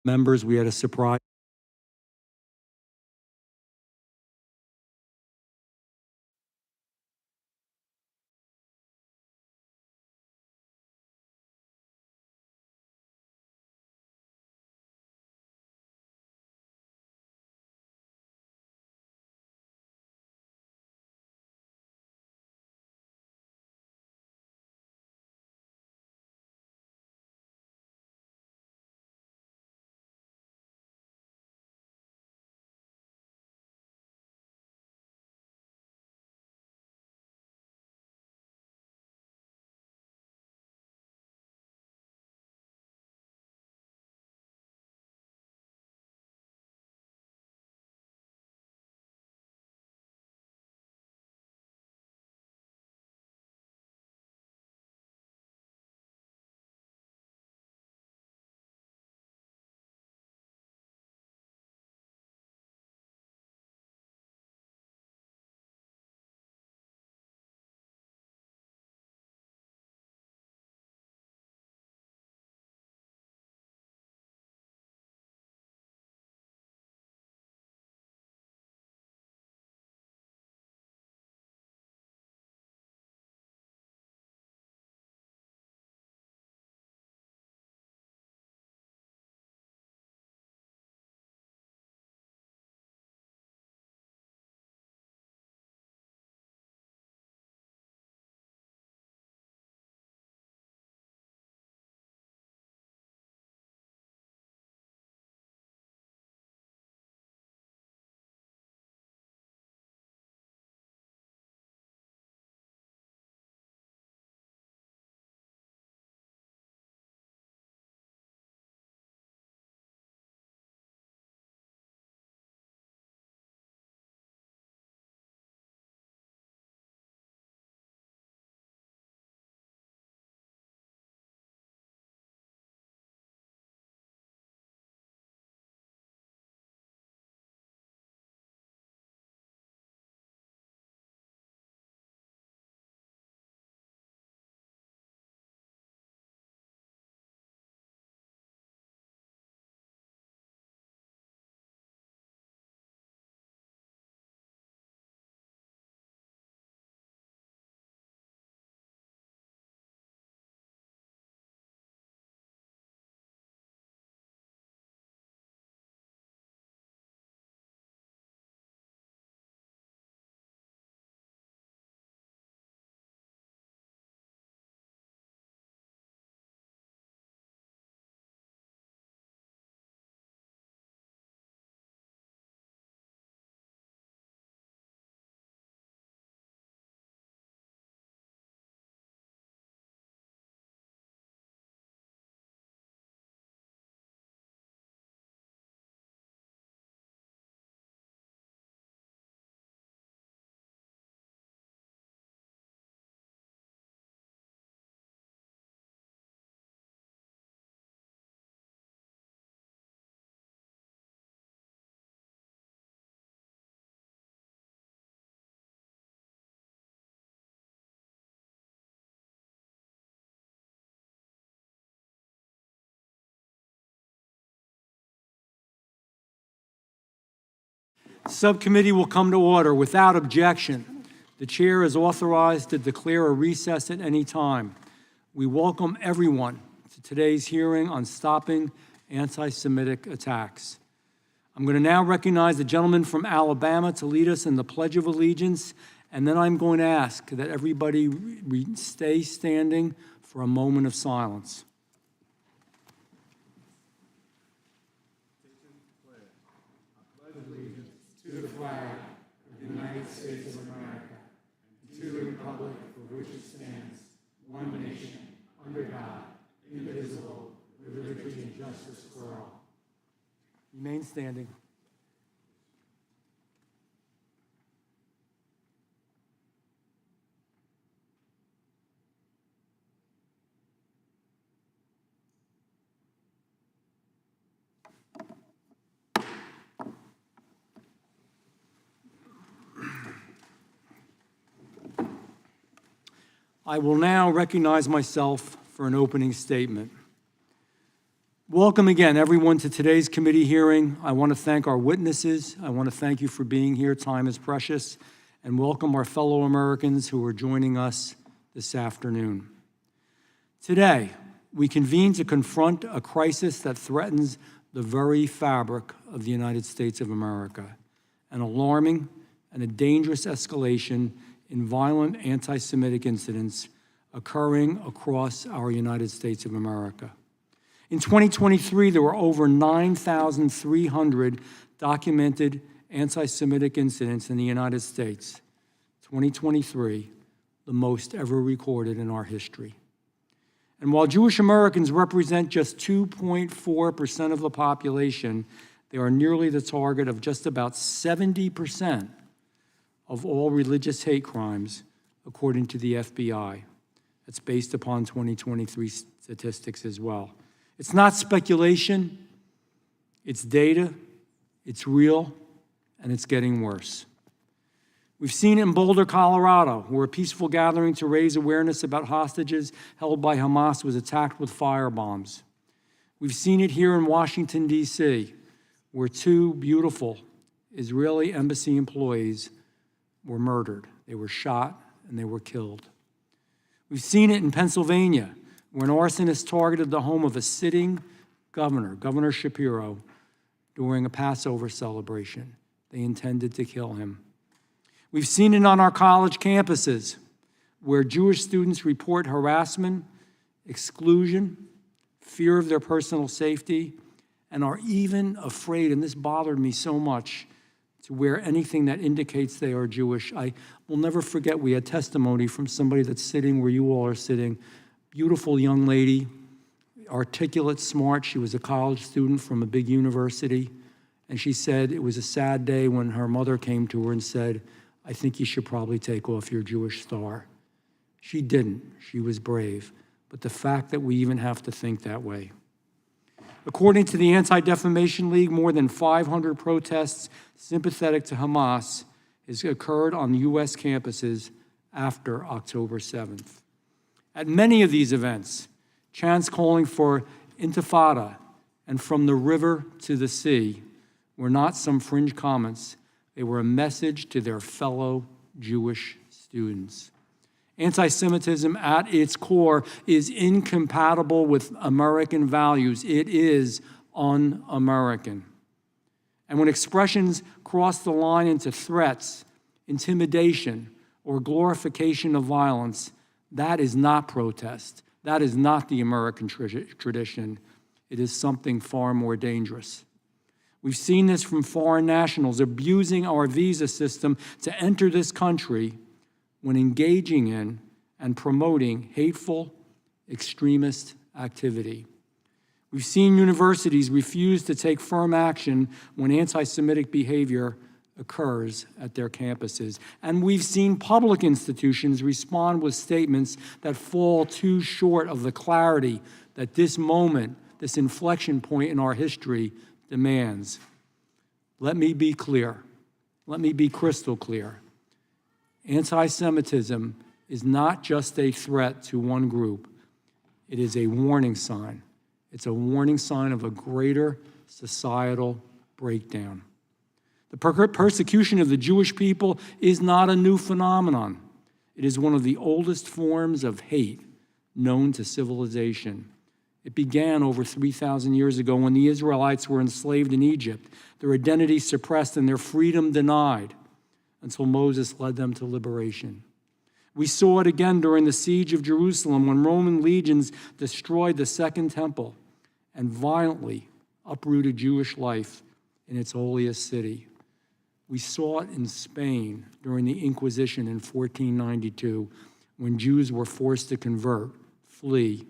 Members, we had a surprise. Subcommittee will come to order without objection. The chair is authorized to declare a recess at any time. We welcome everyone to today's hearing on stopping anti-Semitic attacks. I'm going to now recognize the gentleman from Alabama to lead us in the Pledge of Allegiance, and then I'm going to ask that everybody stay standing for a moment of silence. To the flag of the United States of America, and to the republic for which it stands, one nation, under God, indivisible, with liberty and justice for all. Remain standing. I will now recognize myself for an opening statement. We'll Welcome again, everyone, to today's committee hearing. I want to thank our witnesses. I want to thank you for being here. Time is precious. And welcome our fellow Americans who are joining us this afternoon. Today, we convene to confront a crisis that threatens the very fabric of the United States of America, an alarming and a dangerous escalation in violent anti-Semitic incidents occurring across our United States of America. In 2023, there were over 9,300 documented anti-Semitic incidents in the United States. 2023, the most ever recorded in our history. And while Jewish Americans represent just 2.4% of the population, they are nearly the target of just about 70% of all religious hate crimes, according to the FBI. That's based upon 2023 statistics as well. It's not speculation, it's data, it's real, and it's getting worse. We've seen it in Boulder, Colorado, where a peaceful gathering to raise awareness about hostages held by Hamas was attacked with firebombs. We've seen it here in Washington, D.C., where two beautiful Israeli embassy employees were murdered. They were shot and they were killed. We've seen it in Pennsylvania, where an arsonist targeted the home of a sitting governor, Governor Shapiro, during a Passover celebration. They intended to kill him. We've seen it on our college campuses, where Jewish students report harassment, exclusion, fear of their personal safety, and are even afraid, and this bothered me so much, to wear anything that indicates they are Jewish. I will never forget, we had testimony from somebody that's sitting where you all are sitting, beautiful young lady, articulate, smart. She was a college student from a big university. And she said it was a sad day when her mother came to her and said, "I think you should probably take off your Jewish star." She didn't. She was brave. But the fact that we even have to think that way. According to the Anti-Defamation League, more than 500 protests sympathetic to Hamas has occurred on U.S. campuses after October 7th. At many of these events, chants calling for intifada and from the river to the sea were not some fringe comments. They were a message to their fellow Jewish students. Anti-Semitism at its core is incompatible with American values. It is un-American. And when expressions cross the line into threats, intimidation, or glorification of violence, that is not protest. That is not the American tradition. It is something far more dangerous. We've seen this from foreign nationals abusing our visa system to enter this country when engaging in and promoting hateful, extremist activity. We've seen universities refuse to take firm action when anti-Semitic behavior occurs at their campuses. And we've seen public institutions respond with statements that fall too short of the clarity that this moment, this inflection point in our history demands. Let me be clear. Let me be crystal clear. Anti-Semitism is not just a threat to one group. It is a warning sign. It's a warning sign of a greater societal breakdown. The persecution of the Jewish people is not a new phenomenon. It is one of the oldest forms of hate known to civilization. It began over 3,000 years ago when the Israelites were enslaved in Egypt, their identity suppressed and their freedom denied until Moses led them to liberation. We saw it again during the siege of Jerusalem when Roman legions destroyed the Second Temple and violently uprooted Jewish life in its holiest city. We saw it in Spain during the Inquisition in 1492 when Jews were forced to convert, flee,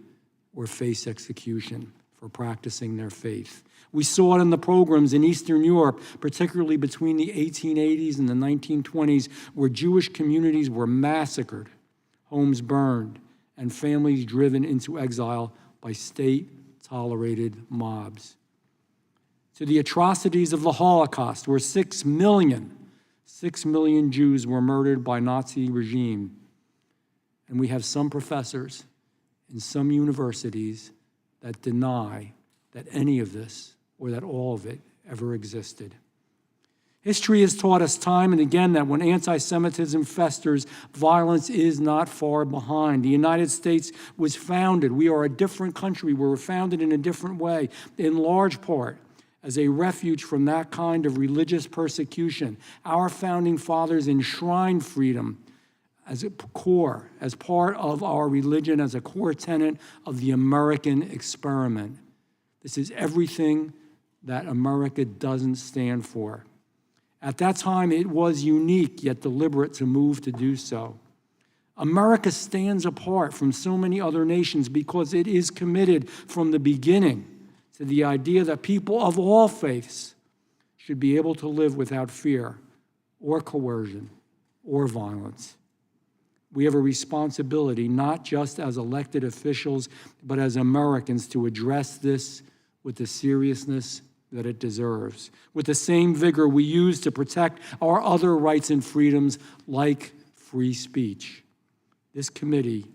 or face execution for practicing their faith. We saw it in the pogroms in Eastern Europe, particularly between the 1880s and the 1920s, where Jewish communities were massacred, homes burned, and families driven into exile by state-tolerated mobs. To the atrocities of the Holocaust, where 6 million Jews were murdered by Nazi regime. And we have some professors in some universities that deny that any of this, or that all of it, ever existed. History has taught us time and again that when anti-Semitism festers, violence is not far behind. The United States was founded. We are a different country. We were founded in a different way, in large part as a refuge from that kind of religious persecution. Our founding fathers enshrined freedom as a core, as part of our religion, as a core tenet of the American experiment. This is everything that America doesn't stand for. At that time, it was unique yet deliberate to move to do so. America stands apart from so many other nations because it is committed from the beginning to the idea that people of all faiths should be able to live without fear or coercion or violence. We have a responsibility, not just as elected officials, but as Americans, to address this with the seriousness that it deserves, with the same vigor we use to protect our other rights and freedoms like free speech. This committee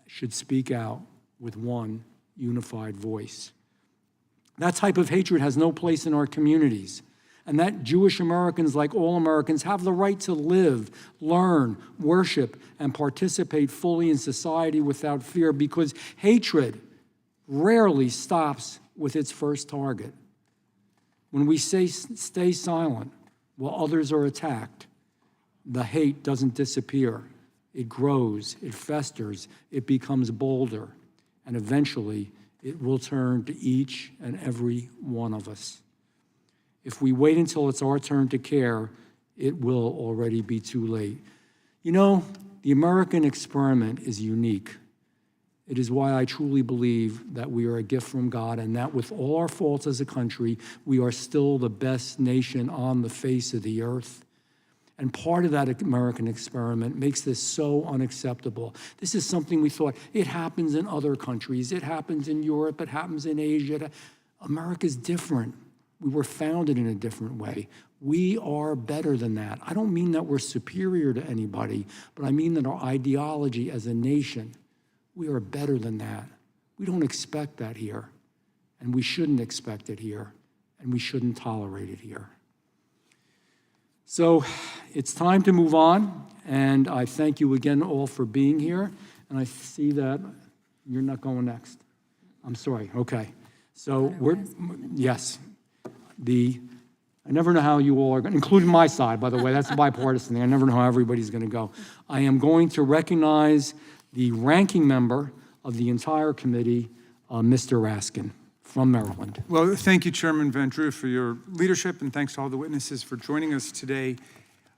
should speak out with one unified voice. That type of hatred has no place in our communities, and that Jewish Americans, like all Americans, have the right to live, learn, worship, and participate fully in society without fear, because hatred rarely stops with its first target. When we say stay silent while others are attacked, the hate doesn't disappear. It grows, it festers, it becomes bolder, and eventually it will turn to each and every one of us. If we wait until it's our turn to care, it will already be too late. You know, the American experiment is unique. It is why I truly believe that we are a gift from God, and that with all our faults as a country, we are still the best nation on the face of the earth. And part of that American experiment makes this so unacceptable. This is something we thought, it happens in other countries, it happens in Europe, it happens in Asia. America's different. We were founded in a different way. We are better than that. I don't mean that we're superior to anybody, but I mean that our ideology as a nation, we are better than that. We don't expect that here, and we shouldn't expect it here, and we shouldn't tolerate it here. So it's time to move on, and I thank you again all for being here, and I see that you're not going next. I'm sorry, okay. So yes. I never know how you all are going, including my side, by the way, that's a bipartisan thing. I never know how everybody's going to go. I am going to recognize the ranking member of the entire committee, Mr. Raskin from Maryland. Well, thank you, Chairman Van Drew, for your leadership, and thanks to all the witnesses for joining us today.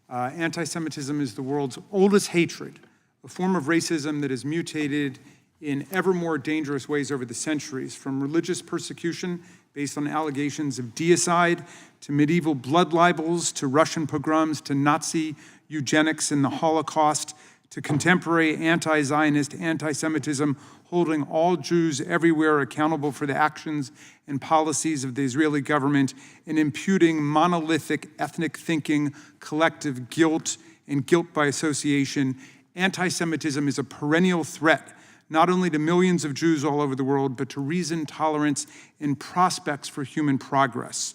Anti-Semitism is the world's oldest hatred, a form of racism that has mutated in ever more dangerous ways over the centuries, from religious persecution based on allegations of deicide, to medieval blood libels, to Russian pogroms, to Nazi eugenics and the Holocaust, to contemporary anti-Zionist anti-Semitism, holding all Jews everywhere accountable for the actions and policies of the Israeli government, and imputing monolithic ethnic thinking, collective guilt, and guilt by association. Anti-Semitism is a perennial threat, not only to millions of Jews all over the world, but to reason, tolerance, and prospects for human progress.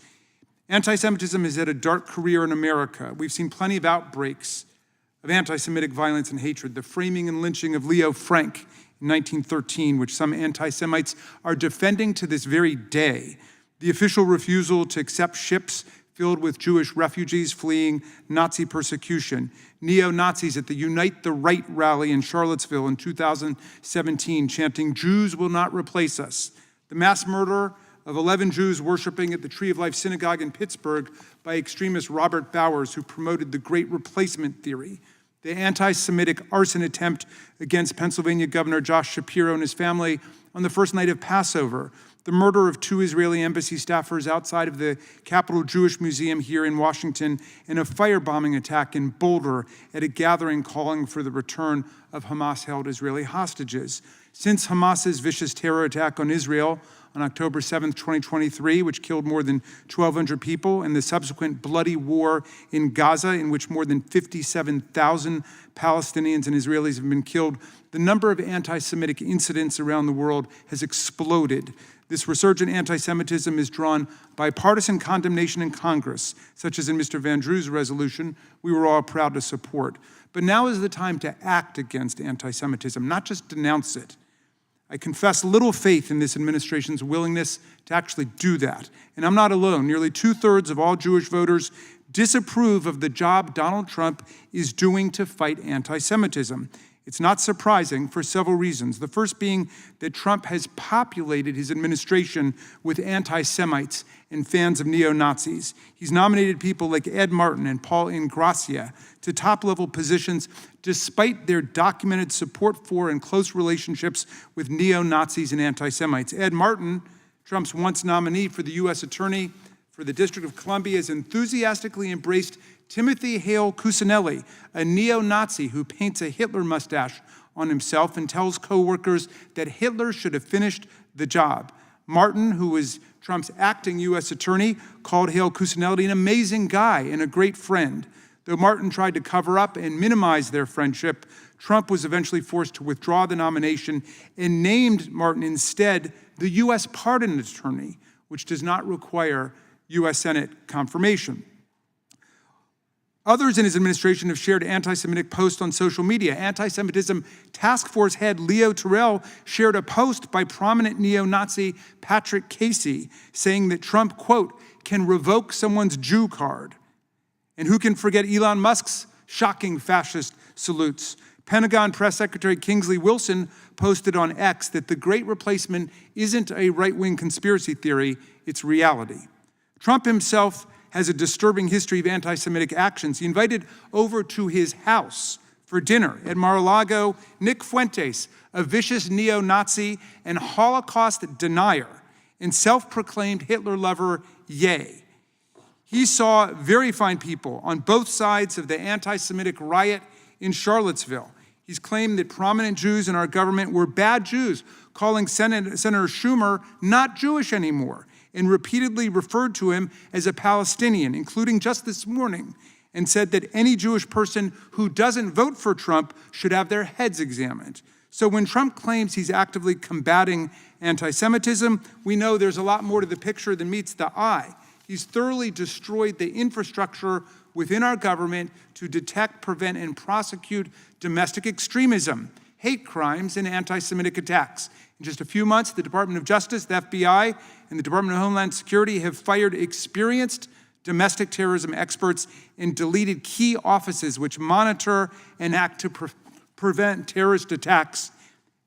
Anti-Semitism has had a dark career in America. We've seen plenty of outbreaks of anti-Semitic violence and hatred. The framing and lynching of Leo Frank in 1913, which some anti-Semites are defending to this very day. The official refusal to accept ships filled with Jewish refugees fleeing Nazi persecution. Neo-Nazis at the Unite the Right rally in Charlottesville in 2017, chanting, "Jews will not replace us." The mass murder of 11 Jews worshiping at the Tree of Life Synagogue in Pittsburgh by extremist Robert Bowers, who promoted the Great Replacement theory. The anti-Semitic arson attempt against Pennsylvania Governor Josh Shapiro and his family on the first night of Passover. The murder of 2 Israeli embassy staffers outside of the Capitol Jewish Museum here in Washington, and a firebombing attack in Boulder at a gathering calling for the return of Hamas-held Israeli hostages. Since Hamas's vicious terror attack on Israel on October 7th, 2023, which killed more than 1,200 people, and the subsequent bloody war in Gaza, in which more than 57,000 Palestinians and Israelis have been killed, the number of anti-Semitic incidents around the world has exploded. this resurgent anti-Semitism is drawn bipartisan condemnation in Congress, such as in Mr. Van Drew's resolution we were all proud to support. But now is the time to act against anti-Semitism, not just denounce it. I confess little faith in this administration's willingness to actually do that. And I'm not alone. Nearly 2/3 of all Jewish voters disapprove of the job Donald Trump is doing to fight anti-Semitism. It's not surprising for several reasons. The first being that Trump has populated his administration with anti-Semites and fans of neo-Nazis. He's nominated people like Ed Martin and Paul Ingrassia to top-level positions despite their documented support for and close relationships with neo-Nazis and anti-Semites. Ed Martin, Trump's once nominee for the U.S. Attorney for the District of Columbia, has enthusiastically embraced Timothy Hale Cusinelli, a neo-Nazi who paints a Hitler mustache on himself and tells co-workers that Hitler should have finished the job. Martin, who is Trump's acting U.S. attorney, called Hale Cusinelli an amazing guy and a great friend. Though Martin tried to cover up and minimize their friendship, Trump was eventually forced to withdraw the nomination and named Martin instead the U.S. pardon attorney, which does not require U.S. Senate confirmation. Others in his administration have shared anti-Semitic posts on social media. Anti-Semitism Task Force head Leo Terrell shared a post by prominent neo-Nazi Patrick Casey saying that Trump, quote, can revoke someone's Jew card. And who can forget Elon Musk's shocking fascist salutes? Pentagon Press Secretary Kingsley Wilson posted on X that the Great Replacement isn't a right-wing conspiracy theory, it's reality. Trump himself has a disturbing history of anti-Semitic actions. He invited over to his house for dinner at Mar-a-Lago Nick Fuentes, a vicious neo-Nazi and Holocaust denier and self-proclaimed Hitler lover, yay. He saw very fine people on both sides of the anti-Semitic riot in Charlottesville. He's claimed that prominent Jews in our government were bad Jews, calling Senator Schumer not Jewish anymore, and repeatedly referred to him as a Palestinian, including just this morning, and said that any Jewish person who doesn't vote for Trump should have their heads examined. So when Trump claims he's actively combating anti-Semitism, we know there's a lot more to the picture than meets the eye. He's thoroughly destroyed the infrastructure within our government to detect, prevent, and prosecute domestic extremism, hate crimes, and anti-Semitic attacks. In just a few months, the Department of Justice, the FBI, and the Department of Homeland Security have fired experienced domestic terrorism experts and deleted key offices which monitor and act to prevent terrorist attacks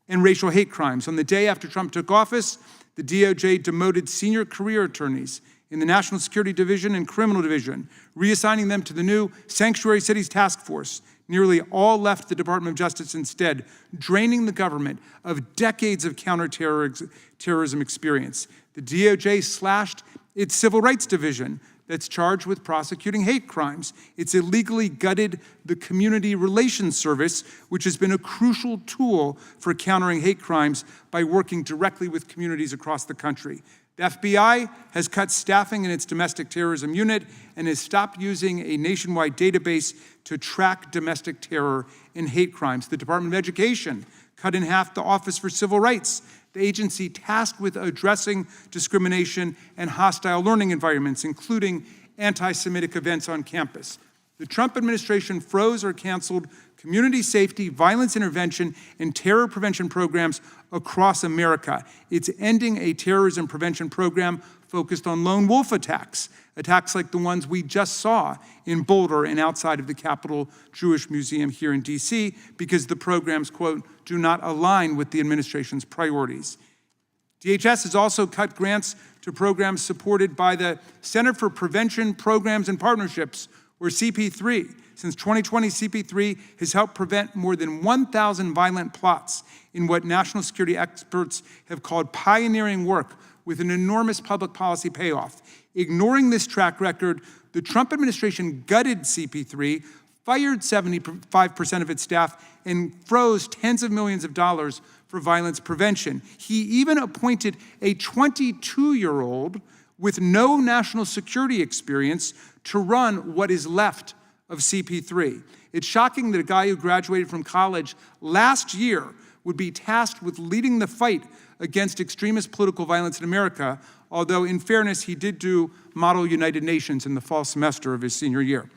and racial hate crimes. On the day after Trump took office, the DOJ demoted senior career attorneys in the National Security Division and Criminal Division, reassigning them to the new Sanctuary Cities Task Force. Nearly all left the Department of Justice instead, draining the government of decades of counterterrorism experience. The DOJ slashed its Civil Rights Division that's charged with prosecuting hate crimes. It's illegally gutted the Community Relations Service, which has been a crucial tool for countering hate crimes by working directly with communities across the country. The FBI has cut staffing in its domestic terrorism unit and has stopped using a nationwide database to track domestic terror and hate crimes. The Department of Education cut in half the Office for Civil Rights, the agency tasked with addressing discrimination and hostile learning environments, including anti-Semitic events on campus. The Trump administration froze or canceled community safety, violence intervention, and terror prevention programs across America. It's ending a terrorism prevention program focused on lone wolf attacks like the ones we just saw in Boulder and outside of the Capitol Jewish Museum here in D.C., because the programs, quote, do not align with the administration's priorities. DHS has also cut grants to programs supported by the Center for Prevention Programs and Partnerships, or CP3. Since 2020, CP3 has helped prevent more than 1,000 violent plots in what national security experts have called pioneering work with an enormous public policy payoff. Ignoring this track record, the Trump administration gutted CP3, fired 75% of its staff, and froze tens of millions of dollars for violence prevention. He even appointed a 22-year-old with no national security experience to run what is left of CP3. It's shocking that a guy who graduated from college last year would be tasked with leading the fight against extremist political violence in America, although in fairness, he did do Model United Nations in the fall semester of his senior year.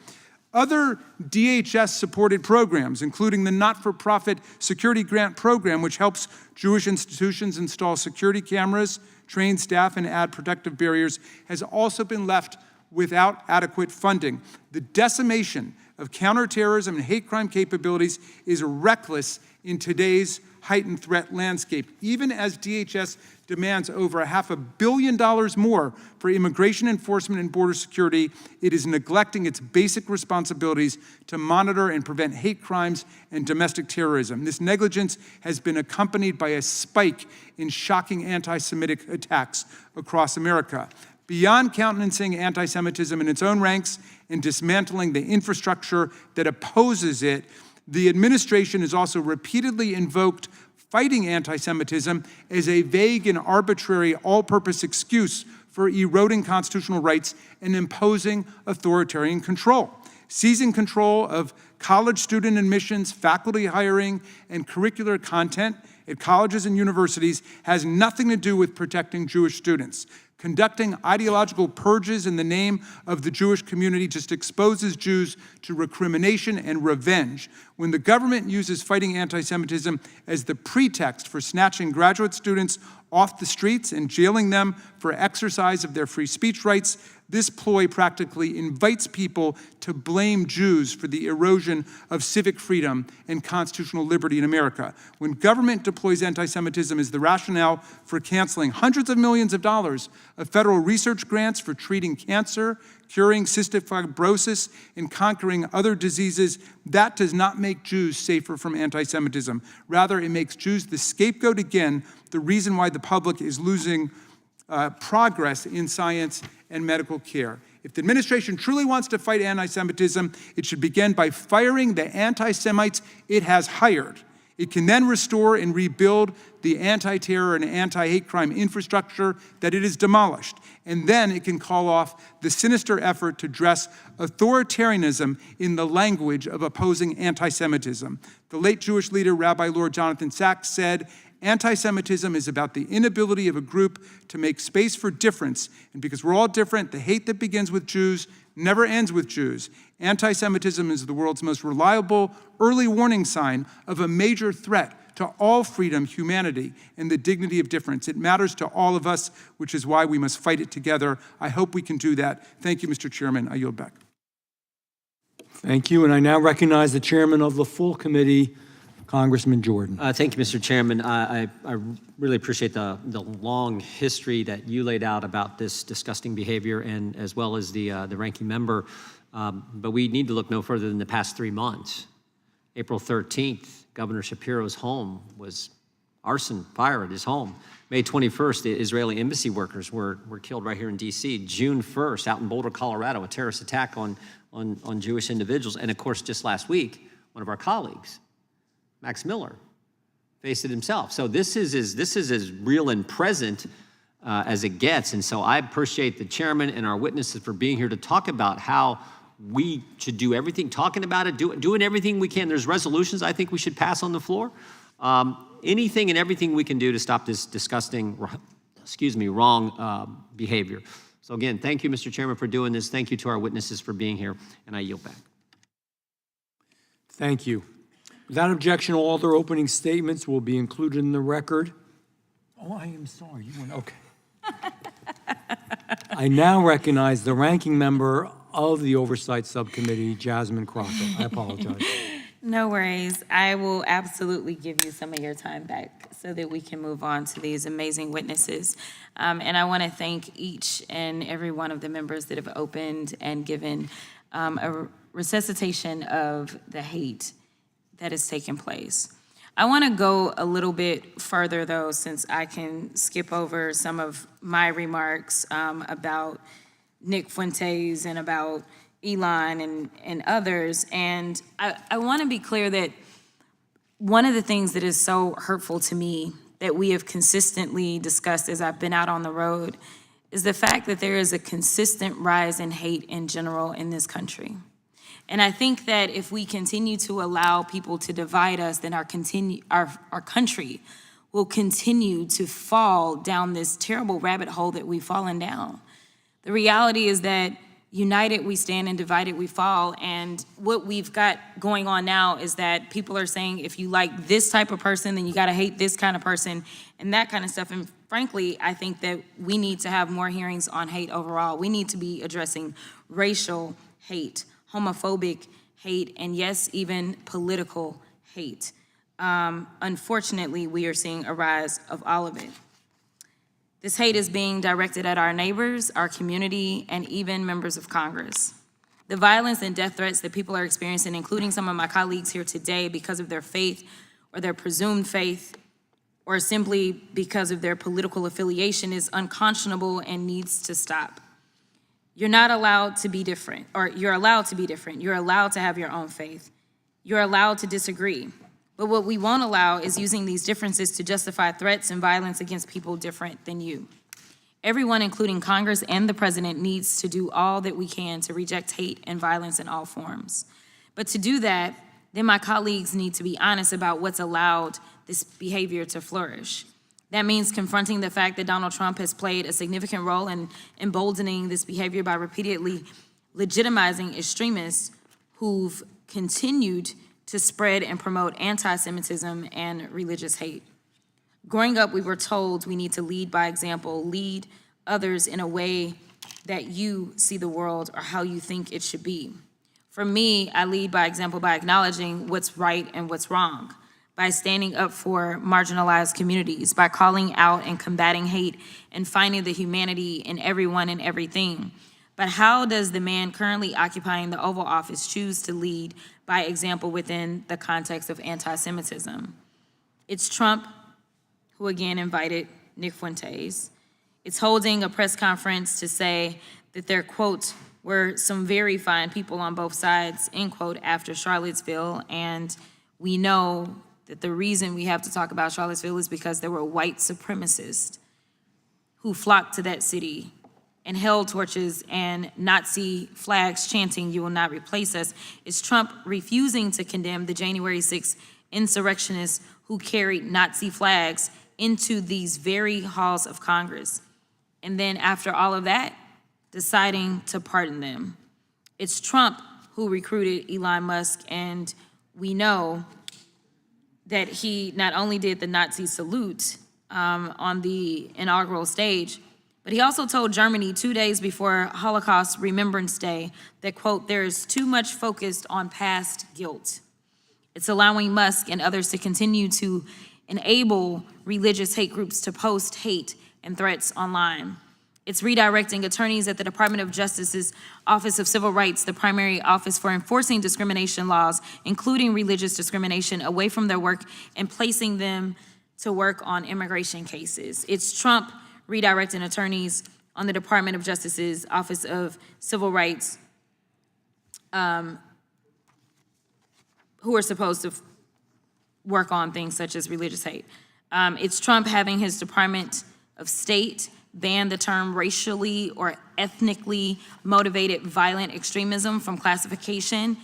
Other DHS-supported programs, including the not-for-profit Security Grant Program, which helps Jewish institutions install security cameras, train staff, and add protective barriers, has also been left without adequate funding. The decimation of counterterrorism and hate crime capabilities is reckless in today's heightened threat landscape. Even as DHS demands over $500 million more for immigration enforcement and border security, it is neglecting its basic responsibilities to monitor and prevent hate crimes and domestic terrorism. This negligence has been accompanied by a spike in shocking anti-Semitic attacks across America. Beyond countenancing anti-Semitism in its own ranks and dismantling the infrastructure that opposes it, the administration has also repeatedly invoked fighting anti-Semitism as a vague and arbitrary all-purpose excuse for eroding constitutional rights and imposing authoritarian control. Seizing control of college student admissions, faculty hiring, and curricular content at colleges and universities has nothing to do with protecting Jewish students. Conducting ideological purges in the name of the Jewish community just exposes Jews to recrimination and revenge. When the government uses fighting anti-Semitism as the pretext for snatching graduate students off the streets and jailing them for exercise of their free speech rights, this ploy practically invites people to blame Jews for the erosion of civic freedom and constitutional liberty in America. When government deploys anti-Semitism as the rationale for canceling hundreds of millions of dollars of federal research grants for treating cancer, curing cystic fibrosis, and conquering other diseases, that does not make Jews safer from anti-Semitism. Rather, it makes Jews the scapegoat again, the reason why the public is losing progress in science and medical care. If the administration truly wants to fight anti-Semitism, it should begin by firing the anti-Semites it has hired. It can then restore and rebuild the anti-terror and anti-hate crime infrastructure that it has demolished. And then it can call off the sinister effort to dress authoritarianism in the language of opposing anti-Semitism. The late Jewish leader, Rabbi Lord Jonathan Sacks, said, "Anti-Semitism is about the inability of a group to make space for difference. And because we're all different, the hate that begins with Jews never ends with Jews. Anti-Semitism is the world's most reliable early warning sign of a major threat to all freedom, humanity, and the dignity of difference. It matters to all of us, which is why we must fight it together." I hope we can do that. Thank you, Mr. Chairman. I yield back. Thank you, and I now recognize the chairman of the full committee, Congressman Jordan. Thank you, Mr. Chairman. I really appreciate the long history that you laid out about this disgusting behavior, and as well as the ranking member. But we need to look no further than the past 3 months. April 13th, Governor Shapiro's home was arson, fire at his home. May 21st, the Israeli embassy workers were killed right here in D.C. June 1st, out in Boulder, Colorado, a terrorist attack on Jewish individuals. And of course, just last week, one of our colleagues, Max Miller, faced it himself. So this is as real and present as it gets. And so I appreciate the chairman and our witnesses for being here to talk about how we should do everything, talking about it, doing everything we can. There's resolutions I think we should pass on the floor. Anything and everything we can do to stop this disgusting, wrong behavior. So again, thank you, Mr. Chairman, for doing this. Thank you to our witnesses for being here, and I yield back. Thank you. Without objection, all other opening statements will be included in the record. Oh, I am sorry. You went, okay. I now recognize the ranking member of the Oversight Subcommittee, Jasmine Crocker. I apologize. No worries. I will absolutely give you some of your time back so that we can move on to these amazing witnesses. And I want to thank each and every one of the members that have opened and given a resuscitation of the hate that has taken place. I want to go a little bit further, though, since I can skip over some of my remarks about Nick Fuentes and about Elon and others. And I want to be clear that one of the things that is so hurtful to me that we have consistently discussed as I've been out on the road is the fact that there is a consistent rise in hate in general in this country. And I think that if we continue to allow people to divide us, then our country will continue to fall down this terrible rabbit hole that we've fallen down. The reality is that united we stand and divided we fall. And what we've got going on now is that people are saying, if you like this type of person, then you gotta hate this kind of person and that kind of stuff. And frankly, I think that we need to have more hearings on hate overall. We need to be addressing racial hate, homophobic hate, and yes, even political hate. Unfortunately, we are seeing a rise of all of it. This hate is being directed at our neighbors, our community, and even members of Congress. The violence and death threats that people are experiencing, including some of my colleagues here today because of their faith or their presumed faith, or simply because of their political affiliation, is unconscionable and needs to stop. You're not allowed to be different, or you're allowed to be different. You're allowed to have your own faith. You're allowed to disagree. But what we won't allow is using these differences to justify threats and violence against people different than you. Everyone, including Congress and the president, needs to do all that we can to reject hate and violence in all forms. But to do that, then my colleagues need to be honest about what's allowed this behavior to flourish. That means confronting the fact that Donald Trump has played a significant role in emboldening this behavior by repeatedly legitimizing extremists who've continued to spread and promote anti-Semitism and religious hate. Growing up, we were told we need to lead by example, lead others in a way that you see the world or how you think it should be. For me, I lead by example by acknowledging what's right and what's wrong, by standing up for marginalized communities, by calling out and combating hate and finding the humanity in everyone and everything. But how does the man currently occupying the Oval Office choose to lead by example within the context of anti-Semitism? It's Trump who again invited Nick Fuentes. It's holding a press conference to say that there, quote, were some very fine people on both sides, end quote, after Charlottesville. And we know that the reason we have to talk about Charlottesville is because there were white supremacists who flocked to that city and held torches and Nazi flags chanting, "You will not replace us." Is Trump refusing to condemn the January 6th insurrectionists who carried Nazi flags into these very halls of Congress? And then after all of that, deciding to pardon them. It's Trump who recruited Elon Musk, and we know that he not only did the Nazi salute on the inaugural stage, but he also told Germany 2 days before Holocaust Remembrance Day that, quote, there is too much focused on past guilt. It's allowing Musk and others to continue to enable religious hate groups to post hate and threats online. It's redirecting attorneys at the Department of Justice's Office of Civil Rights, the primary office for enforcing discrimination laws, including religious discrimination, away from their work and placing them to work on immigration cases. It's Trump redirecting attorneys on the Department of Justice's Office of Civil Rights who are supposed to work on things such as religious hate. It's Trump having his Department of State ban the term racially or ethnically motivated violent extremism from classification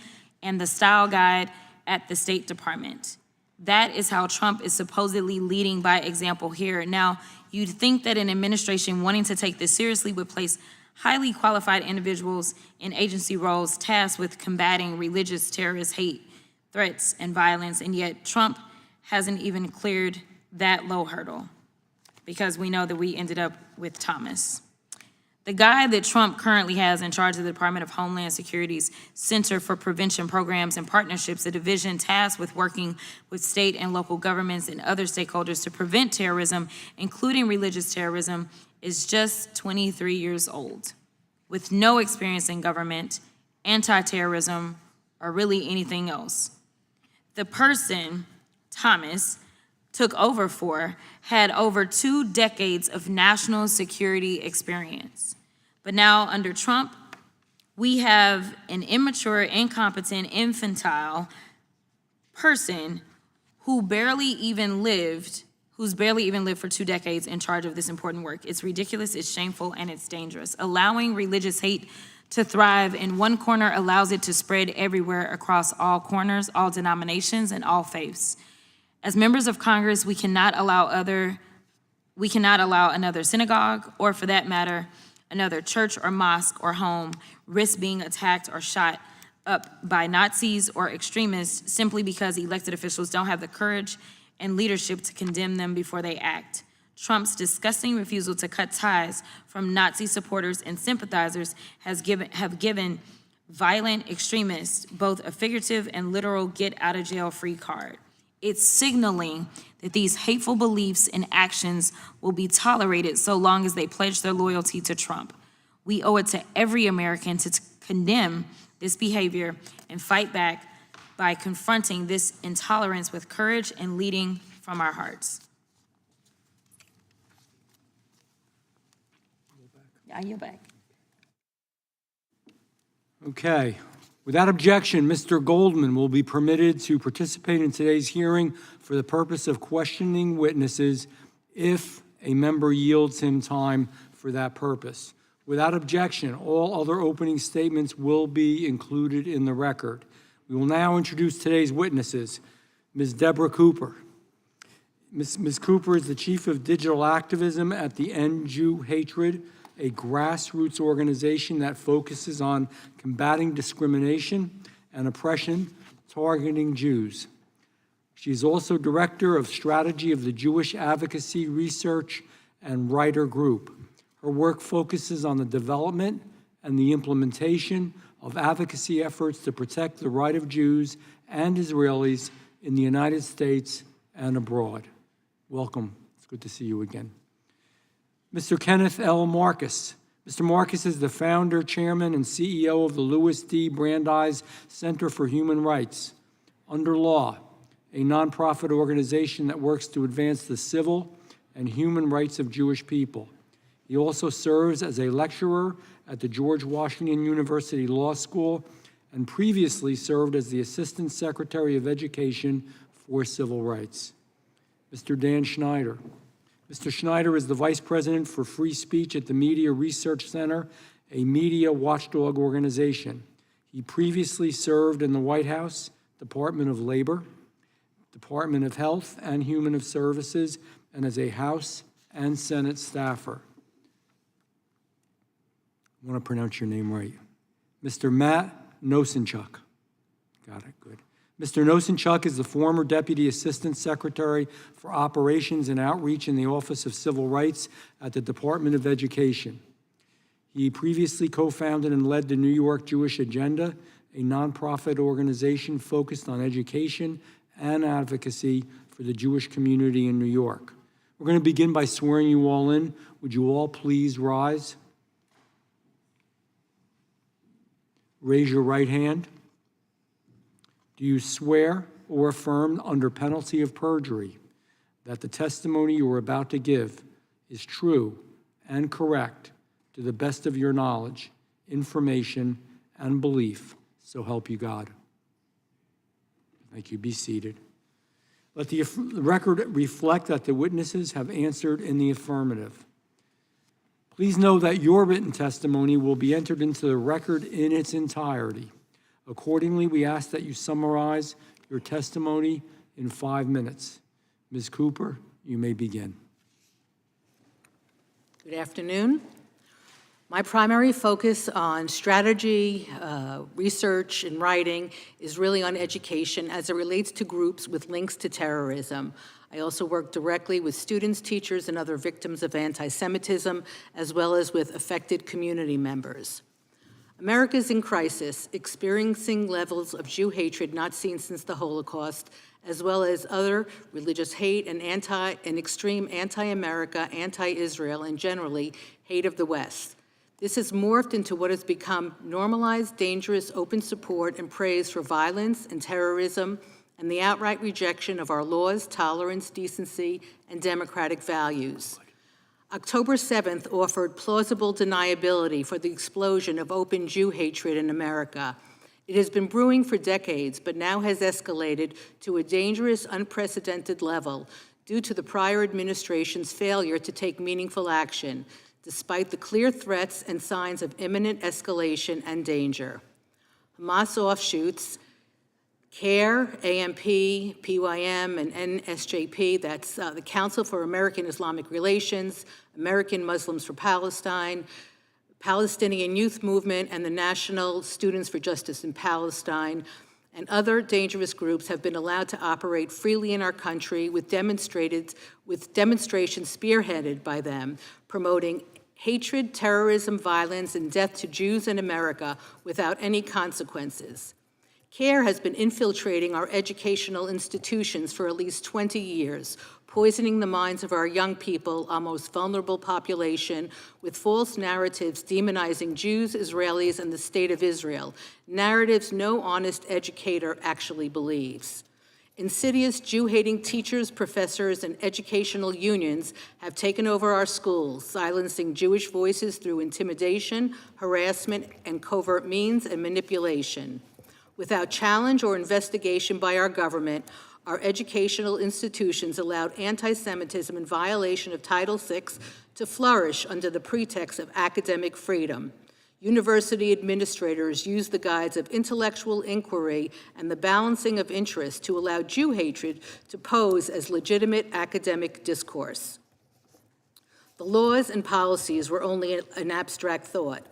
and the style guide at the State Department. That is how Trump is supposedly leading by example here. Now, you'd think that an administration wanting to take this seriously would place highly qualified individuals in agency roles tasked with combating religious terrorist hate, threats, and violence, and yet Trump hasn't even cleared that low hurdle, because we know that we ended up with Thomas. The guy that Trump currently has in charge of the Department of Homeland Security's Center for Prevention Programs and Partnerships, a division tasked with working with state and local governments and other stakeholders to prevent terrorism, including religious terrorism, is just 23 years old, with no experience in government, anti-terrorism, or really anything else. The person, Thomas, took over for had over 2 decades of national security experience. But now under Trump, we have an immature, incompetent, infantile person who's barely even lived for 2 decades in charge of this important work. It's ridiculous, it's shameful, and it's dangerous. Allowing religious hate to thrive in one corner allows it to spread everywhere across all corners, all denominations, and all faiths. As members of Congress, we cannot allow another synagogue, or for that matter, another church or mosque or home, risk being attacked or shot up by Nazis or extremists simply because elected officials don't have the courage and leadership to condemn them before they act. Trump's disgusting refusal to cut ties from Nazi supporters and sympathizers have given violent extremists both a figurative and literal get-out-of-jail-free card. It's signaling that these hateful beliefs and actions will be tolerated so long as they pledge their loyalty to Trump. We owe it to every American to condemn this behavior and fight back by confronting this intolerance with courage and leading from our hearts. I yield back. Okay. Without objection, Mr. Goldman will be permitted to participate in today's hearing for the purpose of questioning witnesses if a member yields him time for that purpose. Without objection, all other opening statements will be included in the record. We will now introduce today's witnesses. Ms. Deborah Cooper. Ms. Cooper is the Chief of Digital Activism at the End Jew Hatred, a grassroots organization that focuses on combating discrimination and oppression targeting Jews. She is also Director of Strategy of the Jewish Advocacy Research and Writer Group. Her work focuses on the development and the implementation of advocacy efforts to protect the right of Jews and Israelis in the United States and abroad. Welcome. It's good to see you again. Mr. Kenneth L. Marcus. Mr. Marcus is the founder, chairman, and CEO of the Louis D. Brandeis Center for Human Rights. Under Law, a nonprofit organization that works to advance the civil and human rights of Jewish people. He also serves as a lecturer at the George Washington University Law School and previously served as the Assistant Secretary of Education for Civil Rights. Mr. Dan Schneider. Mr. Schneider is the Vice President for Free Speech at the Media Research Center, a media watchdog organization. He previously served in the White House, Department of Labor, Department of Health and Human Services, and as a House and Senate staffer. I want to pronounce your name right. Mr. Matt Nosenchuk. Got it, good. Mr. Nosenchuk is the former Deputy Assistant Secretary for Operations and Outreach in the Office of Civil Rights at the Department of Education. He previously co-founded and led the New York Jewish Agenda, a nonprofit organization focused on education and advocacy for the Jewish community in New York. We're going to begin by swearing you all in. Would you all please rise? Raise your right hand. Do you swear or affirm under penalty of perjury that the testimony you are about to give is true and correct to the best of your knowledge, information, and belief, so help you God? Thank you. Be seated. Let the record reflect that the witnesses have answered in the affirmative. Please know that your written testimony will be entered into the record in its entirety. Accordingly, we ask that you summarize your testimony in 5 minutes. Ms. Cooper, you may begin. Good afternoon. My primary focus on strategy, research, and writing is really on education as it relates to groups with links to terrorism. I also work directly with students, teachers, and other victims of anti-Semitism, as well as with affected community members. America is in crisis, experiencing levels of Jew hatred not seen since the Holocaust, as well as other religious hate and extreme anti-America, anti-Israel, and generally hate of the West. This has morphed into what has become normalized, dangerous, open support and praise for violence and terrorism, and the outright rejection of our laws, tolerance, decency, and democratic values. October 7th offered plausible deniability for the explosion of open Jew hatred in America. It has been brewing for decades, but now has escalated to a dangerous, unprecedented level due to the prior administration's failure to take meaningful action, despite the clear threats and signs of imminent escalation and danger. Hamas offshoots CARE, AMP, PYM, and NSJP, that's the Council for American Islamic Relations, American Muslims for Palestine, Palestinian Youth Movement, and the National Students for Justice in Palestine, and other dangerous groups have been allowed to operate freely in our country with demonstrations spearheaded by them, promoting hatred, terrorism, violence, and death to Jews in America without any consequences. CARE has been infiltrating our educational institutions for at least 20 years, poisoning the minds of our young people, our most vulnerable population, with false narratives demonizing Jews, Israelis, and the State of Israel, narratives no honest educator actually believes. Insidious Jew-hating teachers, professors, and educational unions have taken over our schools, silencing Jewish voices through intimidation, harassment, and covert means and manipulation. Without challenge or investigation by our government, our educational institutions allowed anti-Semitism in violation of Title VI to flourish under the pretext of academic freedom. University administrators used the guides of intellectual inquiry and the balancing of interests to allow Jew hatred to pose as legitimate academic discourse. The laws and policies were only an abstract thought.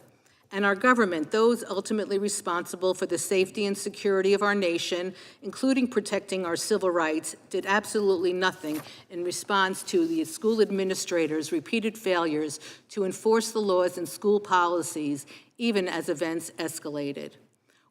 And our government, those ultimately responsible for the safety and security of our nation, including protecting our civil rights, did absolutely nothing in response to the school administrators' repeated failures to enforce the laws and school policies, even as events escalated.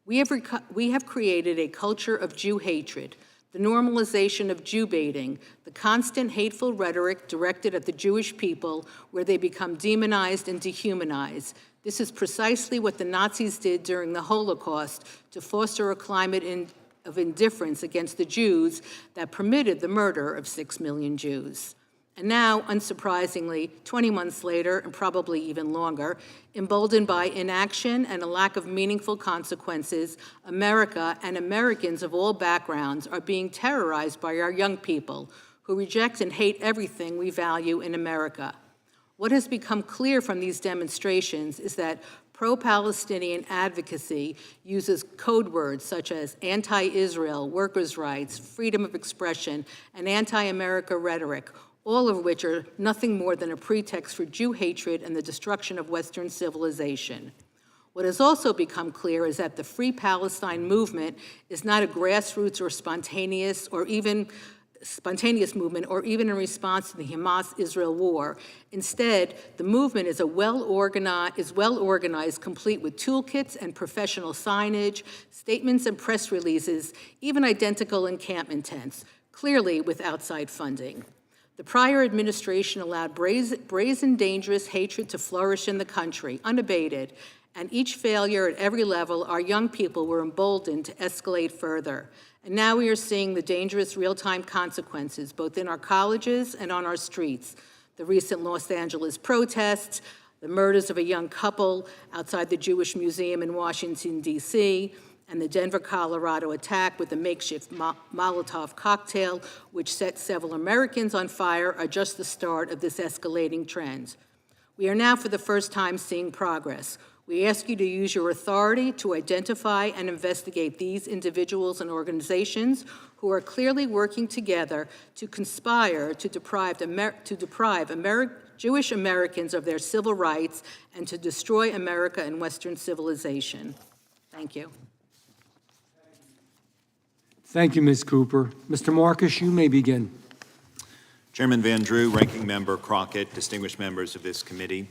We have created a culture of Jew hatred, the normalization of Jew baiting, the constant hateful rhetoric directed at the Jewish people where they become demonized and dehumanized. This is precisely what the Nazis did during the Holocaust to foster a climate of indifference against the Jews that permitted the murder of 6 million Jews. And now, unsurprisingly, 20 months later, and probably even longer, emboldened by inaction and a lack of meaningful consequences, America and Americans of all backgrounds are being terrorized by our young people who reject and hate everything we value in America. What has become clear from these demonstrations is that pro-Palestinian advocacy uses code words such as anti-Israel, workers' rights, freedom of expression, and anti-America rhetoric, all of which are nothing more than a pretext for Jew hatred and the destruction of Western civilization. What has also become clear is that the Free Palestine movement is not a grassroots or spontaneous movement, or even in response to the Hamas-Israel war. Instead, the movement is well organized, complete with toolkits and professional signage, statements and press releases, even identical encampment tents, clearly with outside funding. The prior administration allowed brazen, dangerous hatred to flourish in the country, unabated, and each failure at every level, our young people were emboldened to escalate further. And now we are seeing the dangerous real-time consequences, both in our colleges and on our streets. The recent Los Angeles protests, the murders of a young couple outside the Jewish Museum in Washington, D.C., and the Denver, Colorado attack with a makeshift Molotov cocktail, which set several Americans on fire, are just the start of this escalating trend. We are now, for the first time, seeing progress. We ask you to use your authority to identify and investigate these individuals and organizations who are clearly working together to conspire to deprive Jewish Americans of their civil rights and to destroy America and Western civilization. Thank you. Thank you, Ms. Cooper. Mr. Marcus, you may begin. Chairman Van Drew, Ranking Member Crockett, distinguished members of this committee.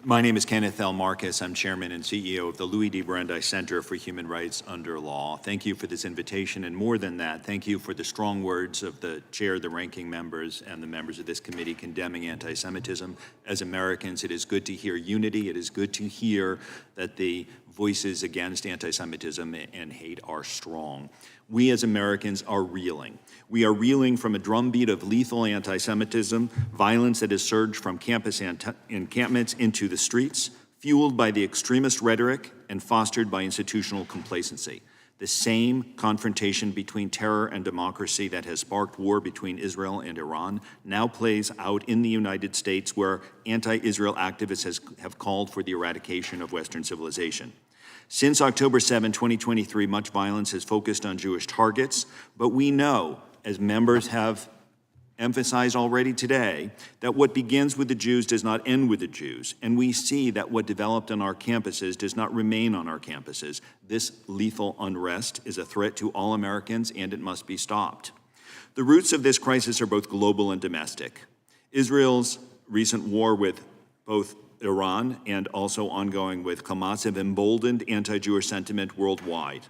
My name is Kenneth L. Marcus. I'm Chairman and CEO of the Louis D. Brandeis Center for Human Rights Under Law. Thank you for this invitation, and more than that, thank you for the strong words of the chair, the ranking members, and the members of this committee condemning anti-Semitism. As Americans, it is good to hear unity. It is good to hear that the voices against anti-Semitism and hate are strong. We as Americans are reeling. We are reeling from a drumbeat of lethal anti-Semitism, violence that has surged from campus encampments into the streets, fueled by the extremist rhetoric and fostered by institutional complacency. The same confrontation between terror and democracy that has sparked war between Israel and Iran now plays out in the United States, where anti-Israel activists have called for the eradication of Western civilization. Since October 7, 2023, much violence has focused on Jewish targets, but we know, as members have emphasized already today, that what begins with the Jews does not end with the Jews, and we see that what developed on our campuses does not remain on our campuses. This lethal unrest is a threat to all Americans, and it must be stopped. The roots of this crisis are both global and domestic. Israel's recent war with both Iran and also ongoing with Hamas have emboldened anti-Jewish sentiment worldwide.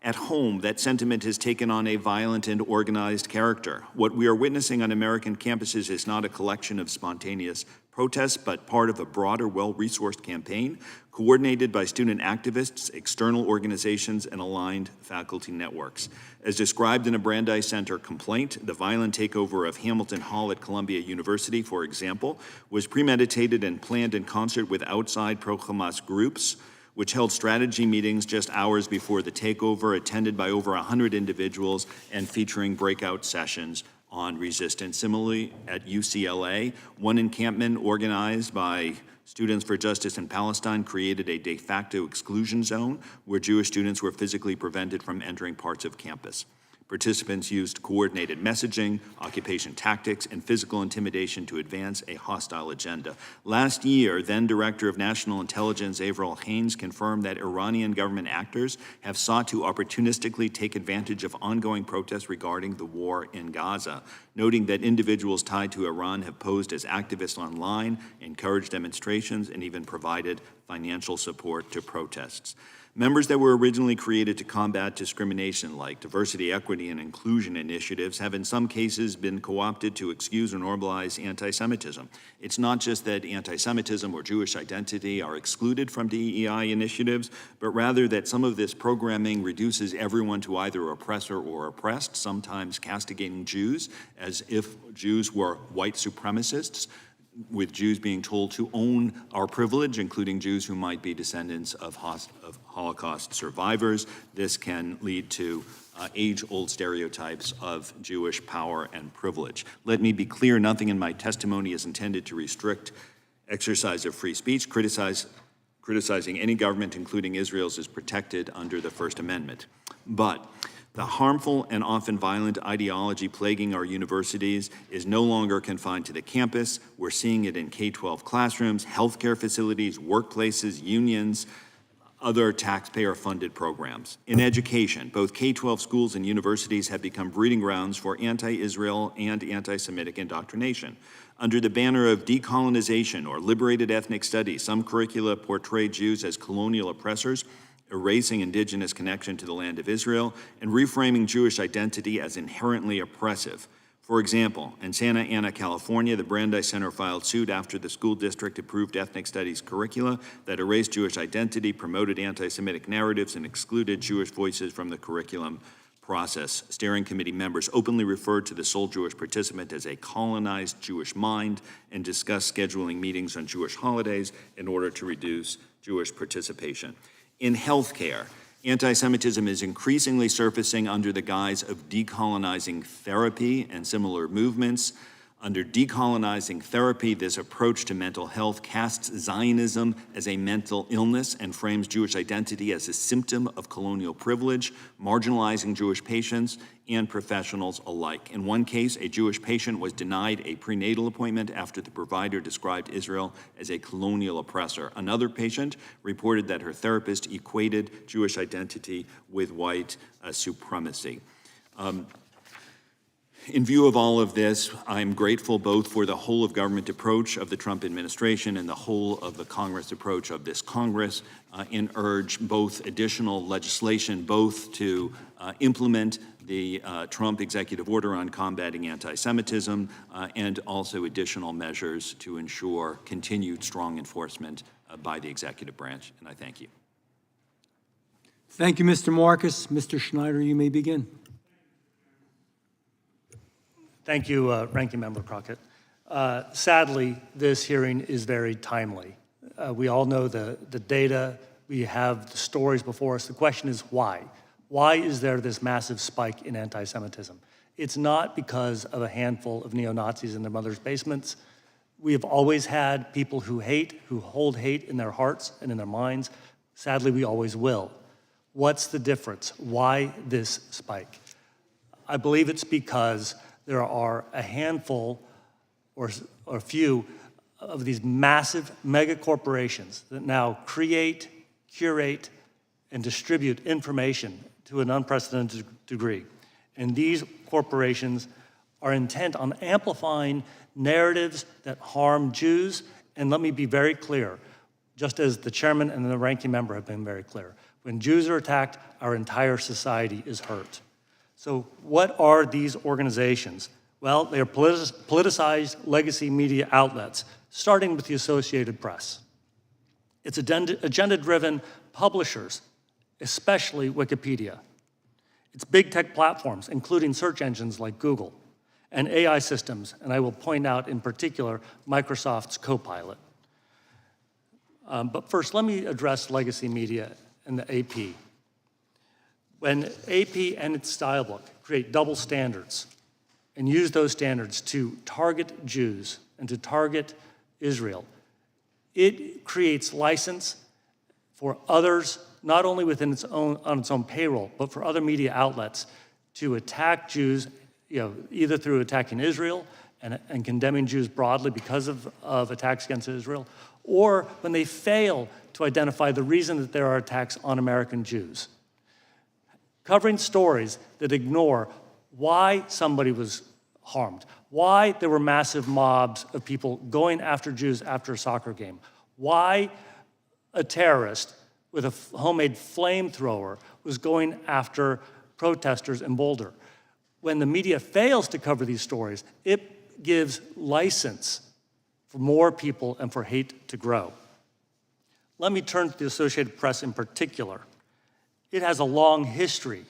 At home, that sentiment has taken on a violent and organized character. What we are witnessing on American campuses is not a collection of spontaneous protests, but part of a broader, well-resourced campaign coordinated by student activists, external organizations, and aligned faculty networks. As described in a Brandeis Center complaint, the violent takeover of Hamilton Hall at Columbia University, for example, was premeditated and planned in concert with outside pro-Hamas groups, which held strategy meetings just hours before the takeover, attended by over 100 individuals and featuring breakout sessions on resistance. Similarly, at UCLA, one encampment organized by Students for Justice in Palestine created a de facto exclusion zone where Jewish students were physically prevented from entering parts of campus. Participants used coordinated messaging, occupation tactics, and physical intimidation to advance a hostile agenda. Last year, then Director of National Intelligence Avril Haines confirmed that Iranian government actors have sought to opportunistically take advantage of ongoing protests regarding the war in Gaza, noting that individuals tied to Iran have posed as activists online, encouraged demonstrations, and even provided financial support to protests. Members that were originally created to combat discrimination, like diversity, equity, and inclusion initiatives, have in some cases been co-opted to excuse or normalize anti-Semitism. It's not just that anti-Semitism or Jewish identity are excluded from DEI initiatives, but rather that some of this programming reduces everyone to either oppressor or oppressed, sometimes castigating Jews as if Jews were white supremacists, with Jews being told to own our privilege, including Jews who might be descendants of Holocaust survivors. This can lead to age-old stereotypes of Jewish power and privilege. Let me be clear, nothing in my testimony is intended to restrict exercise of free speech. Criticizing any government, including Israel's, is protected under the First Amendment. But the harmful and often violent ideology plaguing our universities is no longer confined to the campus. We're seeing it in K-12 classrooms, healthcare facilities, workplaces, unions, other taxpayer-funded programs. In education, both K-12 schools and universities have become breeding grounds for anti-Israel and anti-Semitic indoctrination. Under the banner of decolonization or liberated ethnic studies, some curricula portray Jews as colonial oppressors, erasing indigenous connection to the land of Israel, and reframing Jewish identity as inherently oppressive. For example, in Santa Ana, California, the Brandeis Center filed suit after the school district approved ethnic studies curricula that erased Jewish identity, promoted anti-Semitic narratives, and excluded Jewish voices from the curriculum process. Steering committee members openly referred to the sole Jewish participant as a colonized Jewish mind and discussed scheduling meetings on Jewish holidays in order to reduce Jewish participation. In healthcare, anti-Semitism is increasingly surfacing under the guise of decolonizing therapy and similar movements. Under decolonizing therapy, this approach to mental health casts Zionism as a mental illness and frames Jewish identity as a symptom of colonial privilege, marginalizing Jewish patients and professionals alike. In one case, a Jewish patient was denied a prenatal appointment after the provider described Israel as a colonial oppressor. Another patient reported that her therapist equated Jewish identity with white supremacy. In view of all of this, I'm grateful both for the whole of government approach of the Trump administration and the whole of the Congress approach of this Congress, and urge both additional legislation, both to implement the Trump executive order on combating anti-Semitism, and also additional measures to ensure continued strong enforcement by the executive branch. And I thank you. Thank you, Mr. Marcus. Mr. Schneider, you may begin. Thank you, Ranking Member Crockett. Sadly, this hearing is very timely. We all know the data, we have the stories before us. The question is why? Why is there this massive spike in anti-Semitism? It's not because of a handful of neo-Nazis in their mother's basements. We have always had people who hate, who hold hate in their hearts and in their minds, Sadly, we always will. What's the difference? Why this spike? I believe it's because there are a handful or a few of these massive mega corporations that now create, curate, and distribute information to an unprecedented degree. And these corporations are intent on amplifying narratives that harm Jews. And let me be very clear, just as the chairman and the ranking member have been very clear. When Jews are attacked, our entire society is hurt. So what are these organizations? Well, they are politicized legacy media outlets, starting with the Associated Press. It's agenda-driven publishers, especially Wikipedia. It's big tech platforms, including search engines like Google, and AI systems, and I will point out in particular Microsoft's Copilot. But first, let me address legacy media and the AP. When AP and its style book create double standards and use those standards to target Jews and to target Israel, it creates license for others, not only within its own, on its own payroll, but for other media outlets to attack Jews, either through attacking Israel and condemning Jews broadly because of attacks against Israel, or when they fail to identify the reason that there are attacks on American Jews. Covering stories that ignore why somebody was harmed, why there were massive mobs of people going after Jews after a soccer game, why a terrorist with a homemade flamethrower was going after protesters in Boulder. When the media fails to cover these stories, it gives license for more people and for hate to grow. Let me turn to the Associated Press in particular. It has a long history.